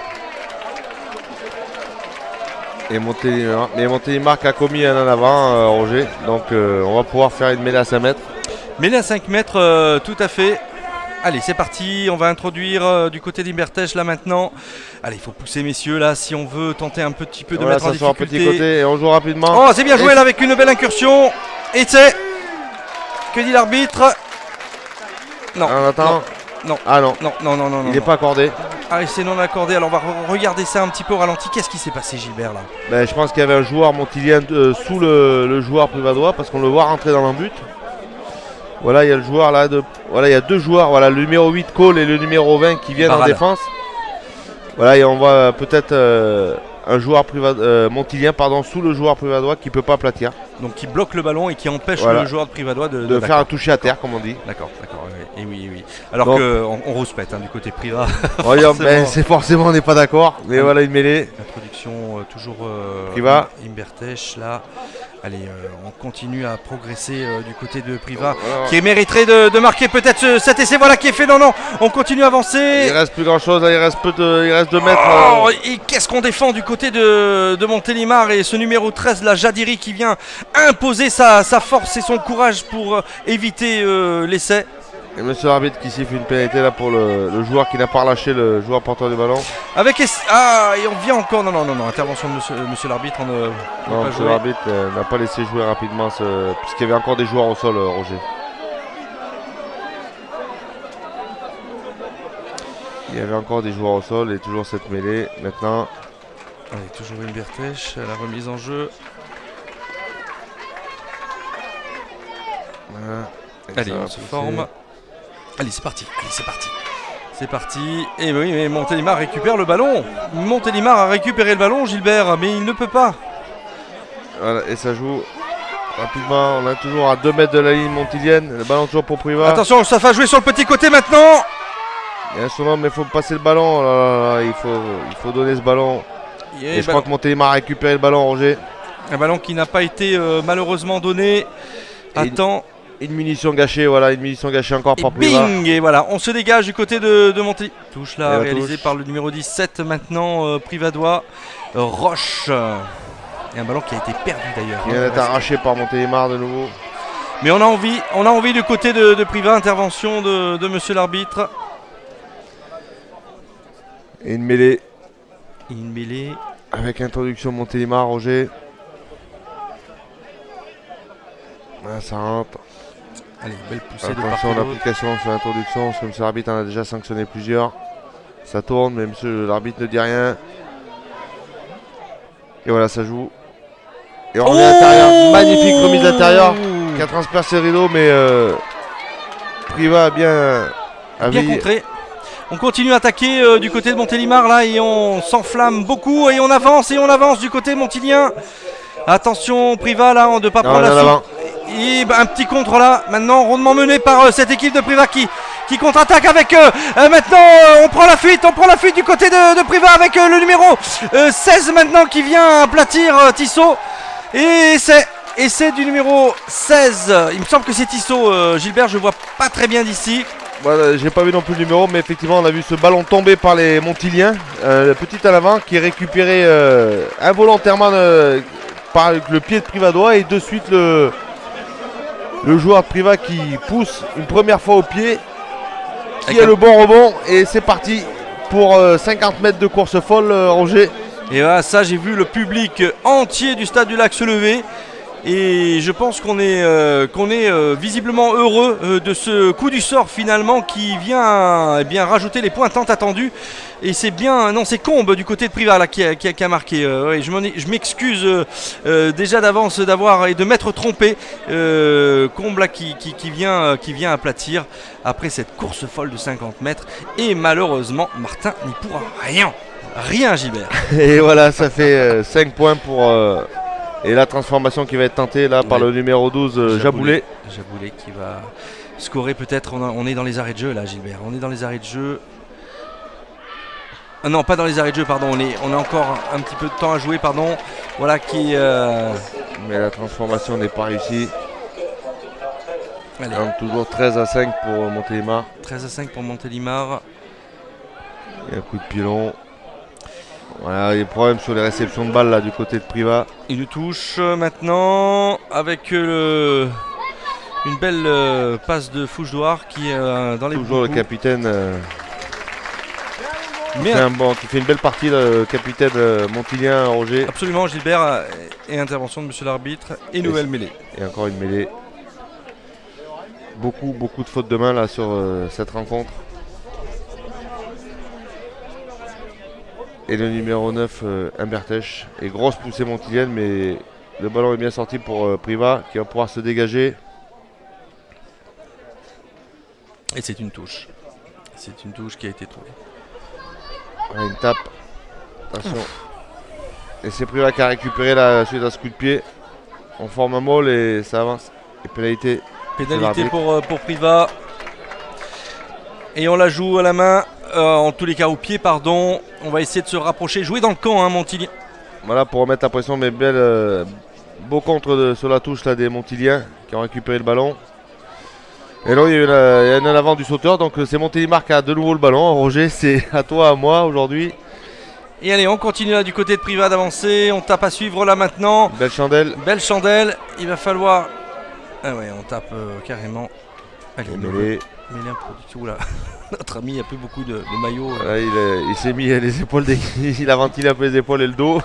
Et Montélimar a commis un en avant, Roger. Donc on va pouvoir faire une mêlée à 5 mètres. Mêlée à 5 mètres, tout à fait. Allez, c'est parti, on va introduire du côté d'Humbertech là maintenant. Allez, il faut pousser messieurs là si on veut tenter un petit peu de mettre en difficulté. Petit côté et on joue rapidement. Oh, c'est bien joué là avec une belle incursion. Essai. Que dit l'arbitre? Non. On attend. Non. Ah non. Non. Il n'est pas accordé. Ah, c'est non accordé. Alors on va regarder ça un petit peu au ralenti. Qu'est-ce qui s'est passé, Gilbert, là? Ben, je pense qu'il y avait un joueur montilien sous le joueur privadois parce qu'on le voit rentrer dans le but. Voilà, il y a le joueur là. Voilà, il y a deux joueurs. Voilà, le numéro 8 Cole et le numéro 20 qui viennent en défense. Voilà, et on voit peut-être un joueur montilien sous le joueur privadois qui ne peut pas aplatir. Donc qui bloque le ballon et qui empêche le joueur de privadois de faire un toucher à terre, comme on dit. D'accord. Et oui. Alors qu'on rouspète du côté privat. C'est forcément, on n'est pas d'accord. Mais voilà, une mêlée. Introduction toujours Priva. Imbertech là. Allez, on continue à progresser du côté de Priva, qui mériterait de marquer peut-être cet essai, voilà qui est fait. Non, on continue à avancer. Il reste plus grand chose, là, il reste 2 mètres. Et qu'est-ce qu'on défend du côté de Montélimar, et ce numéro 13, la Jadiri, qui vient imposer sa force et son courage pour éviter l'essai. Et monsieur l'arbitre qui siffle une pénalité là pour le joueur qui n'a pas relâché le joueur porteur du ballon. Et on vient encore. Non, intervention de monsieur l'arbitre. Non, monsieur l'arbitre n'a pas laissé jouer rapidement puisqu'il y avait encore des joueurs au sol, Roger. Il y avait encore des joueurs au sol et toujours cette mêlée maintenant. Allez, toujours Imbertech, la remise en jeu. Voilà. Allez, on se forme. Allez, c'est parti. C'est parti. Et oui, mais Montélimar récupère le ballon. Montélimar a récupéré le ballon, Gilbert, mais il ne peut pas. Voilà, et ça joue rapidement. On est toujours à 2 mètres de la ligne montilienne. Le ballon toujours pour Priva. Attention, ça va jouer sur le petit côté maintenant. Il y a un surnom, mais il faut passer le ballon. Là, il faut donner ce ballon. Et je crois que Montélimar a récupéré le ballon, Roger. Un ballon qui n'a pas été malheureusement donné. Attends. Une munition gâchée, encore par Priva. Bing. Et voilà, on se dégage du côté de Montélimar. Touche là, réalisée par le numéro 17 maintenant, Privadois, Roche. Et un ballon qui a été perdu d'ailleurs. Il vient d'être arraché par Montélimar de nouveau. Mais on a envie du côté de Priva, intervention de monsieur l'arbitre. Et une mêlée. Avec introduction Montélimar, Roger. Ça rentre. Allez, belle poussée de part. Attention à l'application sur l'introduction, parce que monsieur l'arbitre en a déjà sanctionné plusieurs. Ça tourne, mais monsieur l'arbitre ne dit rien. Et voilà, ça joue. Et on revient à l'intérieur. Magnifique remise d'intérieur qui a transpercé le rideau, mais Priva a bien contré. On continue à attaquer du côté de Montélimar là, et on s'enflamme beaucoup et on avance du côté montilien. Attention Priva là, on ne peut pas prendre la suite. Et un petit contre là, maintenant rondement mené par cette équipe de Priva qui contre-attaque avec maintenant on prend la fuite du côté de Priva avec le numéro 16 maintenant qui vient aplatir Tissot. Et c'est du numéro 16, il me semble que c'est Tissot, Gilbert, je vois pas très bien d'ici. Voilà, j'ai pas vu non plus le numéro, mais effectivement on a vu ce ballon tomber par les Montiliens, petit à l'avant qui est récupéré involontairement par le pied de Privadois, et de suite le joueur de Priva qui pousse une première fois au pied, qui a le bon rebond, et c'est parti pour 50 mètres de course folle, Roger. Et voilà, ça j'ai vu le public entier du stade du Lac se lever. Et je pense qu'on est visiblement heureux de ce coup du sort finalement qui vient rajouter les points tant attendus. Et c'est bien, non c'est Combe du côté de Priva là, qui a marqué. Je m'excuse déjà d'avance d'avoir et de m'être trompé. Combe là qui vient aplatir après cette course folle de 50 mètres. Et malheureusement Martin n'y pourra rien Gilbert. Et voilà, ça fait 5 points pour... Et la transformation qui va être tentée là par le numéro 12, Jaboulet. Jaboulet qui va scorer peut-être. On est dans les arrêts de jeu là, Gilbert. On est dans les arrêts de jeu. Ah non, pas dans les arrêts de jeu, pardon. On a encore un petit peu de temps à jouer, pardon. Voilà qui. Mais la transformation n'est pas réussie. Donc toujours 13-5 pour Montélimar. 13-5 pour Montélimar. Et un coup de pilon. Voilà, il y a des problèmes sur les réceptions de balles là du côté de Priva. Une touche maintenant avec une belle passe de Fouche-Douard qui est dans les toujours le capitaine Mais qui fait une belle partie, le capitaine montilien Roger. Absolument, Gilbert, et intervention de monsieur l'arbitre, et nouvelle mêlée. Et encore une mêlée. Beaucoup de fautes de main là sur cette rencontre. Et le numéro 9, Humbertech. Et grosse poussée montilienne, mais le ballon est bien sorti pour Priva qui va pouvoir se dégager. Et c'est une touche. C'est une touche qui a été trouvée. Voilà, une tape. Attention. Et c'est Priva qui a récupéré la suite à ce coup de pied. On forme un maul et ça avance. Et pénalité. Pénalité pour Priva. Et on la joue à la main. En tous les cas au pied, pardon. On va essayer de se rapprocher. Jouer dans le camp, hein, Montilien. Voilà pour remettre la pression, mais beau contre sur la touche là, des Montiliens qui ont récupéré le ballon. Et là il y a un avant du sauteur, donc c'est Montélimar qui a de nouveau le ballon. Roger, c'est à toi, à moi aujourd'hui. Et allez, on continue là du côté de Priva d'avancer. On tape à suivre là maintenant. Belle chandelle. Belle chandelle. Il va falloir. Ah ouais, on tape carrément. Allez, mêlée. Mêlée improductive. Oula. Notre ami a plus beaucoup de maillots. Voilà, il s'est mis les épaules, il a ventilé un peu les épaules et le dos.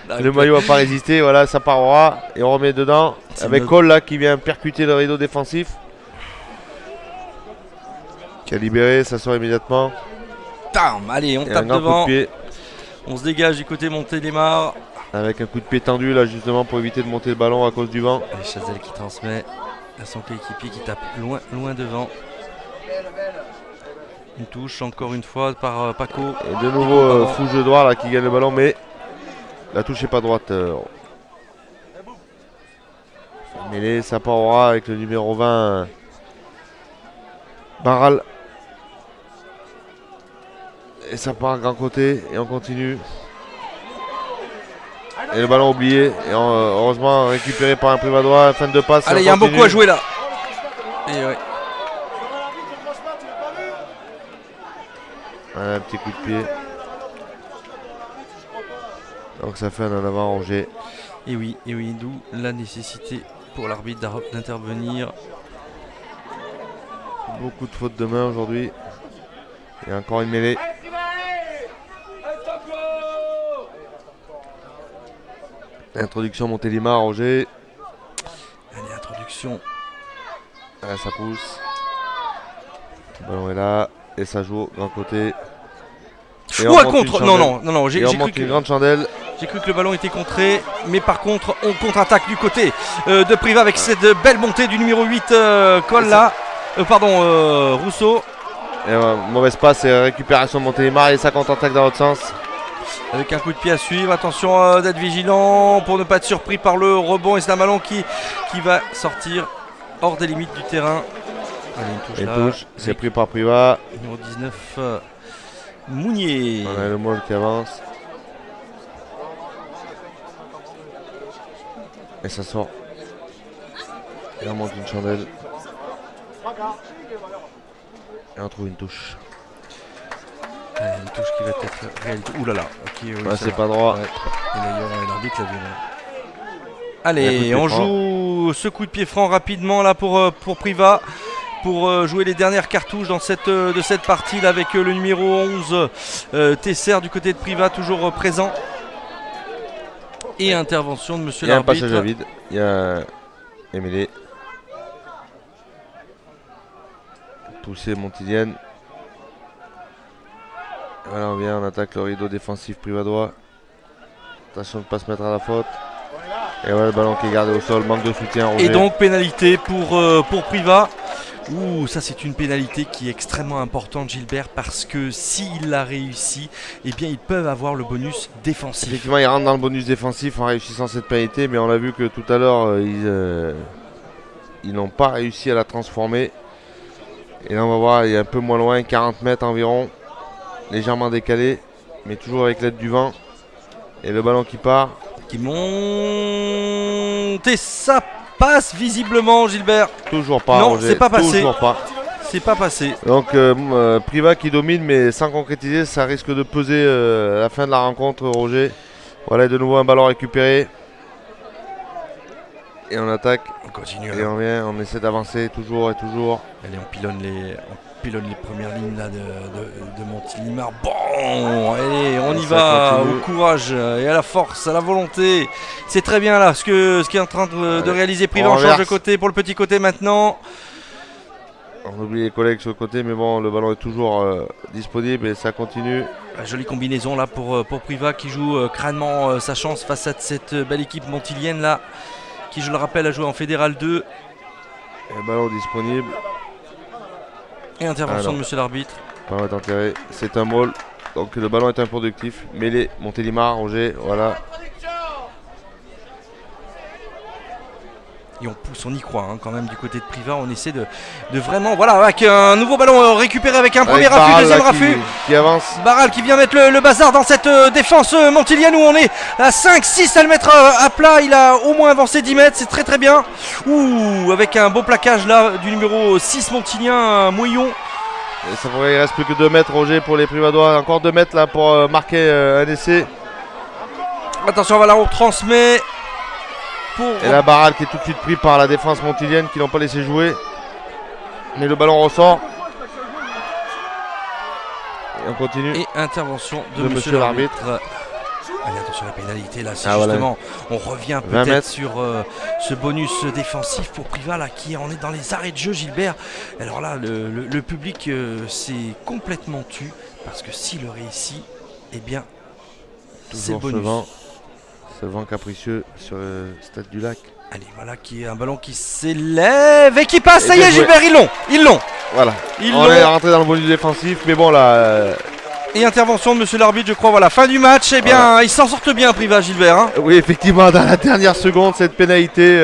Le maillot n'a pas résisté, voilà, ça part au ras et on remet dedans. Avec Cole là qui vient percuter le rideau défensif. Qui a libéré, ça sort immédiatement. Tam, allez, on et tape un devant. Coup de pied. On se dégage du côté Montélimar. Avec un coup de pied tendu là justement pour éviter de monter le ballon à cause du vent. Et Chazelle qui transmet à son coéquipier qui tape loin devant. Une touche encore une fois par Paco. Et de nouveau Fouge-Droit là qui gagne le ballon, mais la touche n'est pas droite. Mêlée, ça part au ras avec le numéro 20 Barral. Et ça part à grand côté et on continue. Et le ballon oublié. Et heureusement récupéré par un Priva droit, fin de passe. Allez, il y a beaucoup à jouer là. Et ouais. Un petit coup de pied. Donc ça fait un en avant Roger. Et oui, d'où la nécessité pour l'arbitre d'intervenir. Beaucoup de fautes de main aujourd'hui. Et encore une mêlée. Introduction Montélimar, Roger. Allez, introduction. Là, ça pousse. Le ballon est là. Et ça joue grand côté. Choix contre. Non, j'ai cru une grande chandelle. J'ai cru que le ballon était contré, mais par contre on contre-attaque du côté de Priva avec cette belle montée du numéro 8 Cole là. Rousseau. Et mauvaise passe et récupération de Montélimar et ça contre-attaque dans l'autre sens. Avec un coup de pied à suivre, attention d'être vigilant pour ne pas être surpris par le rebond et c'est un ballon qui va sortir hors des limites du terrain. Allez, une touche, c'est pris par Priva. Numéro 19 Mounier. On a le môle qui avance. Et ça sort. Et on monte une chandelle. Et on trouve une touche. Allez, une touche qui va être réalisée. Ouh là là. Okay, oui, c'est pas droit. Ouais. Et d'ailleurs l'arbitre l'a vu. Allez, on joue ce coup de pied franc rapidement là pour Priva. Pour jouer les dernières cartouches dans de cette partie là, avec le numéro 11 Tesser du côté de Priva toujours présent. Et intervention de monsieur l'arbitre. Il y a un passage à vide. Il y a Émilé. Poussée montilienne. Voilà, on vient, on attaque le rideau défensif privadois. Attention de ne pas se mettre à la faute. Et voilà le ballon qui est gardé au sol, manque de soutien. Roger. Et donc pénalité pour Priva. Ouh, ça c'est une pénalité qui est extrêmement importante, Gilbert, parce que s'il l'a réussi, eh bien ils peuvent avoir le bonus défensif. Effectivement, ils rentrent dans le bonus défensif en réussissant cette pénalité, mais on l'a vu que tout à l'heure, ils n'ont pas réussi à la transformer. Et là on va voir, il est un peu moins loin, 40 mètres environ, légèrement décalé, mais toujours avec l'aide du vent. Et le ballon qui part. Qui monte et ça passe visiblement, Gilbert. Toujours pas. Non, Roger. C'est pas passé. Toujours pas. C'est pas passé. Donc Priva qui domine, mais sans concrétiser, ça risque de peser à la fin de la rencontre, Roger. Voilà, de nouveau un ballon récupéré. Et on attaque. On continue. Et on vient, on essaie d'avancer toujours et toujours. Allez, on pilonne les premières lignes là, de Montélimar. Bon, allez, on y va, au courage et à la force, à la volonté. C'est très bien là ce qu'est en train de réaliser Priva. On change de côté pour le petit côté maintenant. On oublie les collègues sur le côté, mais bon, le ballon est toujours disponible et ça continue. Jolie combinaison là pour Priva qui joue crânement sa chance face à cette belle équipe montilienne là, qui, je le rappelle, a joué en Fédéral 2. Et le ballon disponible. Et intervention de monsieur l'arbitre. Le ballon est enterré, c'est un maul, donc le ballon est improductif. Mêlée, Montélimar, Roger, voilà. Et on pousse, on y croit quand même du côté de Priva. On essaie de vraiment, voilà, avec un nouveau ballon récupéré avec un premier raffut, deuxième raffut. Qui avance. Barral qui vient mettre le bazar dans cette défense montilienne où on est à 5-6 à le mettre à plat. Il a au moins avancé 10 mètres, c'est très très bien. Ouh, avec un beau plaquage là du numéro 6 montilien, Mouillon. Et ça pourrait, il reste plus que 2 mètres, Roger, pour les Privadois. Encore 2 mètres là pour marquer un essai. Attention, voilà, on transmet. Et la Barral qui est tout de suite pris par la défense montilienne qui n'ont pas laissé jouer. Mais le ballon ressort. Et on continue. Et intervention de monsieur l'arbitre. Allez, attention à la pénalité là, c'est justement, voilà. On revient peut-être sur ce bonus défensif pour Priva là, qui en est dans les arrêts de jeu, Gilbert. Alors là, le public s'est complètement tu, parce que s'il le réussit, eh bien, c'est bonus. Ce vent capricieux sur le stade du Lac. Allez, voilà, qui est un ballon qui s'élève et qui passe. Ça y est, Gilbert, ils l'ont. Voilà. On est rentré dans le bonus défensif, mais bon là. Et intervention de monsieur l'arbitre, je crois. Voilà, fin du match. Eh bien, voilà. Ils s'en sortent bien, Priva, Gilbert. Hein. Oui, effectivement, dans la dernière seconde, cette pénalité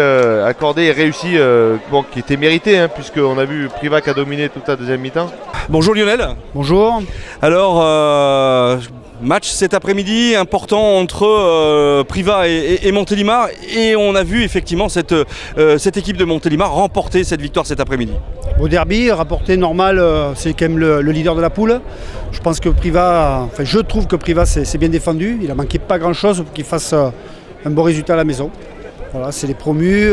accordée et réussie, bon, qui était méritée, hein, puisqu'on a vu Priva qui a dominé toute la deuxième mi-temps. Bonjour Lionel. Bonjour. Alors. Match cet après-midi important entre Priva et Montélimar, et on a vu effectivement cette équipe de Montélimar remporter cette victoire cet après-midi. Au derby, rapporté normal, c'est quand même le leader de la poule. Je pense que Priva, enfin je trouve que Priva s'est bien défendu. Il a manqué pas grand-chose pour qu'il fasse un bon résultat à la maison. Voilà, c'est les promus.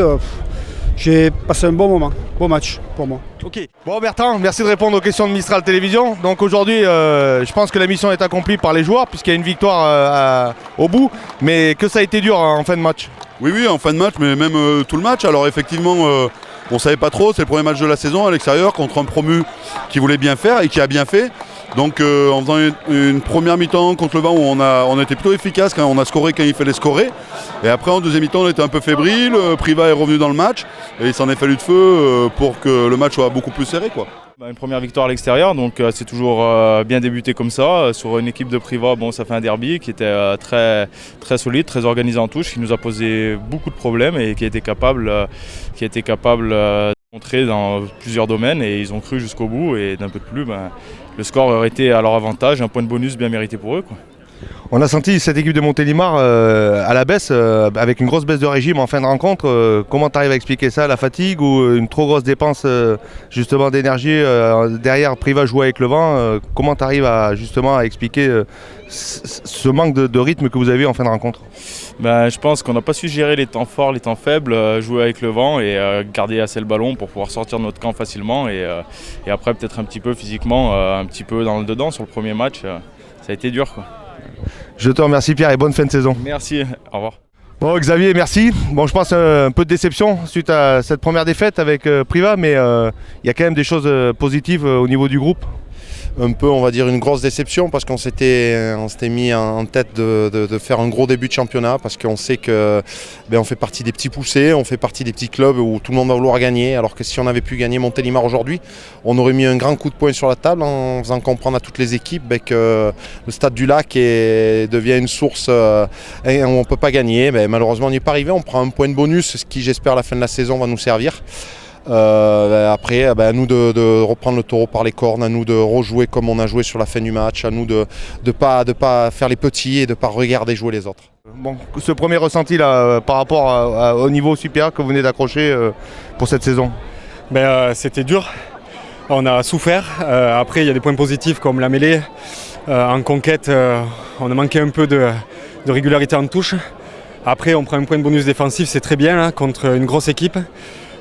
J'ai passé un bon moment, bon match pour moi. Ok. Bon Bertrand, merci de répondre aux questions de Mistral Télévision. Donc aujourd'hui, je pense que la mission est accomplie par les joueurs puisqu'il y a une victoire au bout, mais que ça a été dur en fin de match. Oui, en fin de match, mais même tout le match. Alors effectivement, on ne savait pas trop, c'est le premier match de la saison à l'extérieur contre un promu qui voulait bien faire et qui a bien fait. Donc en faisant une première mi-temps contre le vent où on était plutôt efficace quand on a scoré quand il fallait scorer. Et après en deuxième mi-temps on était un peu fébrile, Priva est revenu dans le match et il s'en est fallu de feu pour que le match soit beaucoup plus serré, quoi. Une première victoire à l'extérieur, donc c'est toujours bien débuté comme ça. Sur une équipe de Priva, bon, ça fait un derby qui était très, très solide, très organisé en touche, qui nous a posé beaucoup de problèmes et qui a été capable de montrer dans plusieurs domaines, et ils ont cru jusqu'au bout, et d'un peu de plus, le score aurait été à leur avantage, un point de bonus bien mérité pour eux, quoi. On a senti cette équipe de Montélimar à la baisse, avec une grosse baisse de régime en fin de rencontre. Comment tu arrives à expliquer ça? La fatigue ou une trop grosse dépense justement d'énergie derrière Priva jouer avec le vent? Comment tu arrives à expliquer ce manque de rythme que vous avez en fin de rencontre? Je pense qu'on n'a pas su gérer les temps forts, les temps faibles, jouer avec le vent et garder assez le ballon pour pouvoir sortir de notre camp facilement. Et après peut-être un petit peu physiquement, un petit peu dans le dedans sur le premier match. Ça a été dur, quoi. Je te remercie Pierre et bonne fin de saison. Merci, au revoir. Bon Xavier, merci. Bon, je pense un peu de déception suite à cette première défaite avec Priva, mais il y a quand même des choses positives au niveau du groupe. Un peu, on va dire, une grosse déception parce qu'on s'était mis en tête de faire un gros début de championnat, parce qu'on sait que on fait partie des petits poussés, on fait partie des petits clubs où tout le monde va vouloir gagner, alors que si on avait pu gagner Montélimar aujourd'hui, on aurait mis un grand coup de poing sur la table en faisant comprendre à toutes les équipes que le stade du Lac devient une source où on ne peut pas gagner. Malheureusement on n'y est pas arrivé, on prend un point de bonus, ce qui j'espère à la fin de la saison va nous servir. Après, à nous de reprendre le taureau par les cornes, à nous de rejouer comme on a joué sur la fin du match, à nous de pas faire les petits et de ne pas regarder jouer les autres. Bon, ce premier ressenti là, par rapport au niveau supérieur que vous venez d'accrocher pour cette saison? C'était dur, on a souffert. Après il y a des points positifs comme la mêlée. En conquête, on a manqué un peu de régularité en touche. Après, on prend un point de bonus défensif, c'est très bien là, contre une grosse équipe.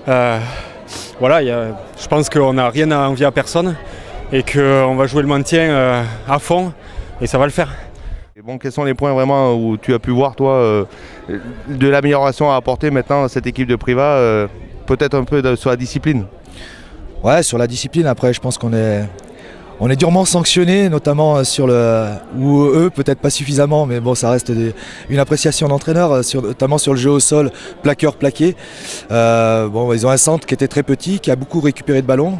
Voilà, je pense qu'on n'a rien à envier à personne et qu'on va jouer le maintien à fond et ça va le faire. Et bon, quels sont les points vraiment où tu as pu voir, toi, de l'amélioration à apporter maintenant à cette équipe de Privas, peut-être un peu sur la discipline? Ouais, sur la discipline, après, je pense qu'on est durement sanctionné, notamment sur ou eux, peut-être pas suffisamment, mais bon, ça reste une appréciation d'entraîneur, notamment sur le jeu au sol, plaqueur-plaqué. Bon, ils ont un centre qui était très petit, qui a beaucoup récupéré de ballons.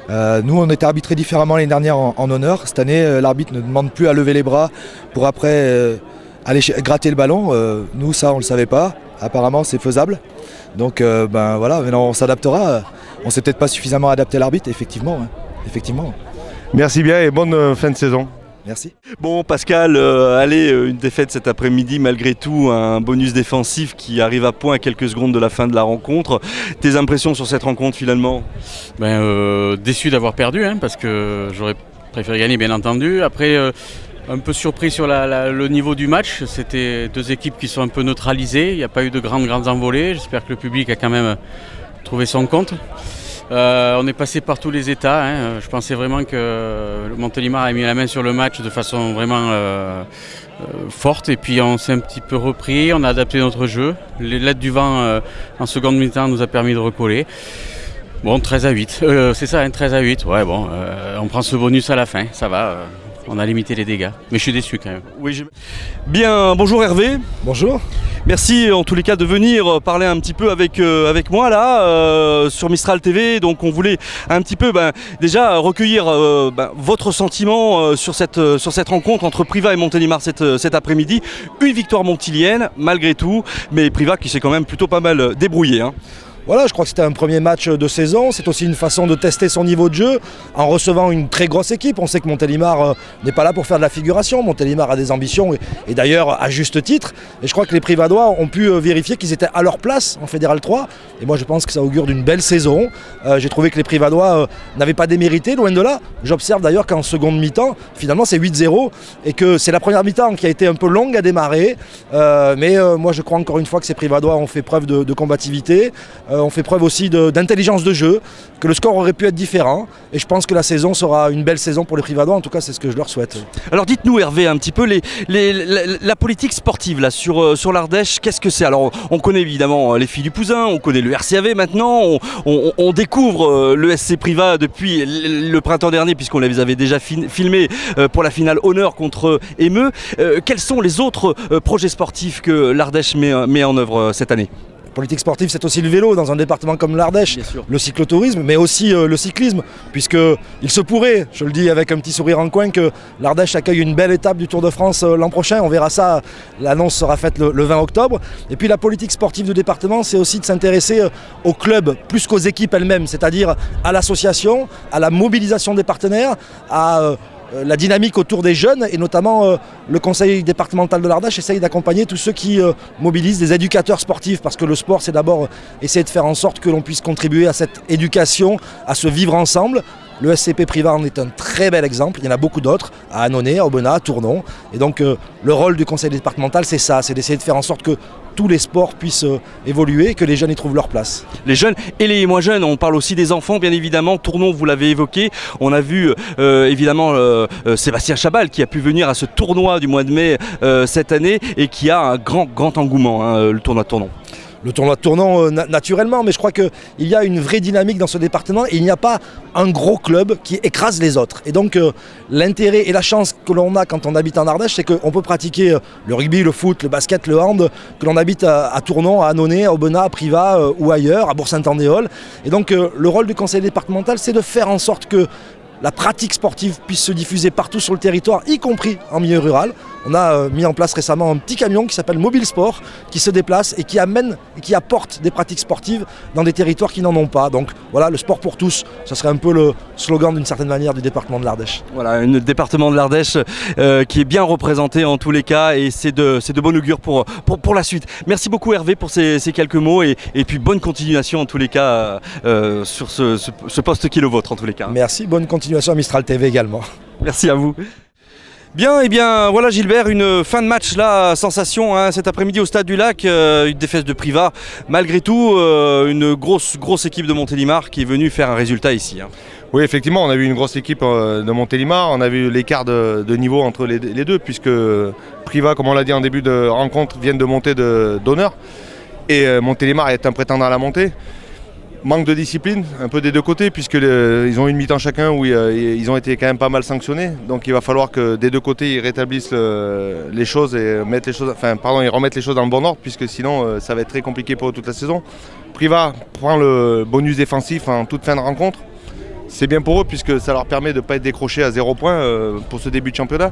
Nous, on était arbitrés différemment l'année dernière en honneur. Cette année, l'arbitre ne demande plus à lever les bras pour après aller gratter le ballon. Nous, ça, on ne le savait pas. Apparemment, c'est faisable. Donc, ben voilà, maintenant, on s'adaptera. On ne s'est peut-être pas suffisamment adapté à l'arbitre, effectivement. Hein. Effectivement. Merci bien et bonne fin de saison. Merci. Bon Pascal, allez, une défaite cet après-midi, malgré tout un bonus défensif qui arrive à point à quelques secondes de la fin de la rencontre. Tes impressions sur cette rencontre finalement? Déçu d'avoir perdu, hein, parce que j'aurais préféré gagner bien entendu. Après, un peu surpris sur le niveau du match. C'était deux équipes qui sont un peu neutralisées, il n'y a pas eu de grandes envolées. J'espère que le public a quand même trouvé son compte. On est passé par tous les états. Hein. Je pensais vraiment que le Montélimar a mis la main sur le match de façon vraiment forte. Et puis on s'est un petit peu repris, on a adapté notre jeu. L'aide du vent en seconde mi-temps nous a permis de recoller. Bon, 13-8. C'est ça, hein, 13-8. Ouais, bon, on prend ce bonus à la fin, ça va. On a limité les dégâts. Mais je suis déçu quand même. Oui, bien, bonjour Hervé. Bonjour. Merci en tous les cas de venir parler un petit peu avec moi là sur Mistral TV. Donc on voulait un petit peu déjà recueillir votre sentiment sur cette rencontre entre Privas et Montélimar cet après-midi. Une victoire montilienne malgré tout, mais Privas qui s'est quand même plutôt pas mal débrouillé. Hein. Voilà, je crois que c'était un premier match de saison. C'est aussi une façon de tester son niveau de jeu en recevant une très grosse équipe. On sait que Montélimar n'est pas là pour faire de la figuration. Montélimar a des ambitions et d'ailleurs à juste titre. Et je crois que les Privadois ont pu vérifier qu'ils étaient à leur place en Fédéral 3. Et moi je pense que ça augure d'une belle saison. J'ai trouvé que les Privadois n'avaient pas démérité, loin de là. J'observe d'ailleurs qu'en seconde mi-temps, finalement c'est 8-0 et que c'est la première mi-temps qui a été un peu longue à démarrer. Mais moi je crois encore une fois que ces Privadois ont fait preuve de combativité. On fait preuve aussi d'intelligence de jeu, que le score aurait pu être différent. Et je pense que la saison sera une belle saison pour les Privadois, en tout cas c'est ce que je leur souhaite. Alors dites-nous Hervé un petit peu la politique sportive là, sur l'Ardèche, qu'est-ce que c'est? Alors on connaît évidemment les filles du Pouzin, on connaît le RCAV maintenant, on découvre le SC Privas depuis le printemps dernier puisqu'on les avait déjà filmés pour la finale honneur contre Émeu. Quels sont les autres projets sportifs que l'Ardèche met en œuvre cette année? Politique sportive, c'est aussi le vélo dans un département comme l'Ardèche, le cyclotourisme, mais aussi le cyclisme, puisqu'il se pourrait, je le dis avec un petit sourire en coin, que l'Ardèche accueille une belle étape du Tour de France l'an prochain. On verra ça, l'annonce sera faite le 20 octobre. Et puis la politique sportive du département, c'est aussi de s'intéresser aux clubs plus qu'aux équipes elles-mêmes, c'est-à-dire à l'association, à la mobilisation des partenaires, à la dynamique autour des jeunes et notamment le conseil départemental de l'Ardèche essaye d'accompagner tous ceux qui mobilisent des éducateurs sportifs parce que le sport c'est d'abord essayer de faire en sorte que l'on puisse contribuer à cette éducation, à ce vivre ensemble. Le SCP Privas en est un très bel exemple, il y en a beaucoup d'autres, à Annonay, à Aubenas, à Tournon. Et donc le rôle du conseil départemental c'est ça, c'est d'essayer de faire en sorte que tous les sports puissent évoluer et que les jeunes y trouvent leur place. Les jeunes et les moins jeunes, on parle aussi des enfants bien évidemment. Tournon, vous l'avez évoqué, on a vu évidemment Sébastien Chabal qui a pu venir à ce tournoi du mois de mai cette année et qui a un grand engouement, hein, le tournoi de Tournon. Le tournoi de Tournon naturellement, mais je crois qu'il y a une vraie dynamique dans ce département et il n'y a pas un gros club qui écrase les autres. Et donc l'intérêt et la chance que l'on a quand on habite en Ardèche, c'est qu'on peut pratiquer le rugby, le foot, le basket, le hand, que l'on habite à Tournon, à Annonay, à Aubenas, à Privas ou ailleurs, à Bourg-Saint-Andéol. Et donc le rôle du conseil départemental, c'est de faire en sorte que la pratique sportive puisse se diffuser partout sur le territoire, y compris en milieu rural. On a mis en place récemment un petit camion qui s'appelle Mobile Sport, qui se déplace et qui amène et qui apporte des pratiques sportives dans des territoires qui n'en ont pas. Donc voilà, le sport pour tous, ce serait un peu le slogan d'une certaine manière du département de l'Ardèche. Voilà, un département de l'Ardèche qui est bien représenté en tous les cas et c'est de bon augure pour la suite. Merci beaucoup Hervé pour ces quelques mots et puis bonne continuation en tous les cas sur ce poste qui est le vôtre en tous les cas. Merci, bonne continuation à Mistral TV également. Merci à vous. Bien, et bien voilà Gilbert, une fin de match là, sensation hein, cet après-midi au Stade du Lac, une défaite de Privas. Malgré tout, une grosse équipe de Montélimar qui est venue faire un résultat ici. Hein. Oui, effectivement, on a vu une grosse équipe de Montélimar, on a vu l'écart de niveau entre les deux, puisque Privas, comme on l'a dit en début de rencontre, viennent de monter d'honneur, et Montélimar est un prétendant à la montée. Manque de discipline, un peu des deux côtés, puisqu'ils ont une mi-temps chacun où ils ont été quand même pas mal sanctionnés. Donc il va falloir que des deux côtés ils rétablissent les choses et ils remettent les choses dans le bon ordre, puisque sinon ça va être très compliqué pour eux toute la saison. Privas prend le bonus défensif en toute fin de rencontre. C'est bien pour eux puisque ça leur permet de ne pas être décrochés à 0 points pour ce début de championnat.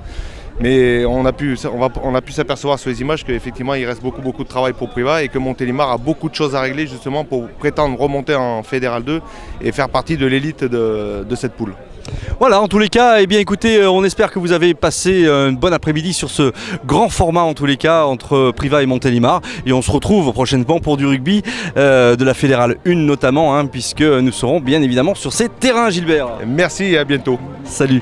Mais on a pu s'apercevoir sur les images qu'effectivement il reste beaucoup de travail pour Privas et que Montélimar a beaucoup de choses à régler justement pour prétendre remonter en Fédéral 2 et faire partie de l'élite de cette poule. Voilà, en tous les cas, eh bien écoutez, on espère que vous avez passé une bonne après-midi sur ce grand format en tous les cas entre Privas et Montélimar. Et on se retrouve prochainement pour du rugby de la Fédérale 1 notamment, hein, puisque nous serons bien évidemment sur ces terrains, Gilbert. Merci et à bientôt. Salut.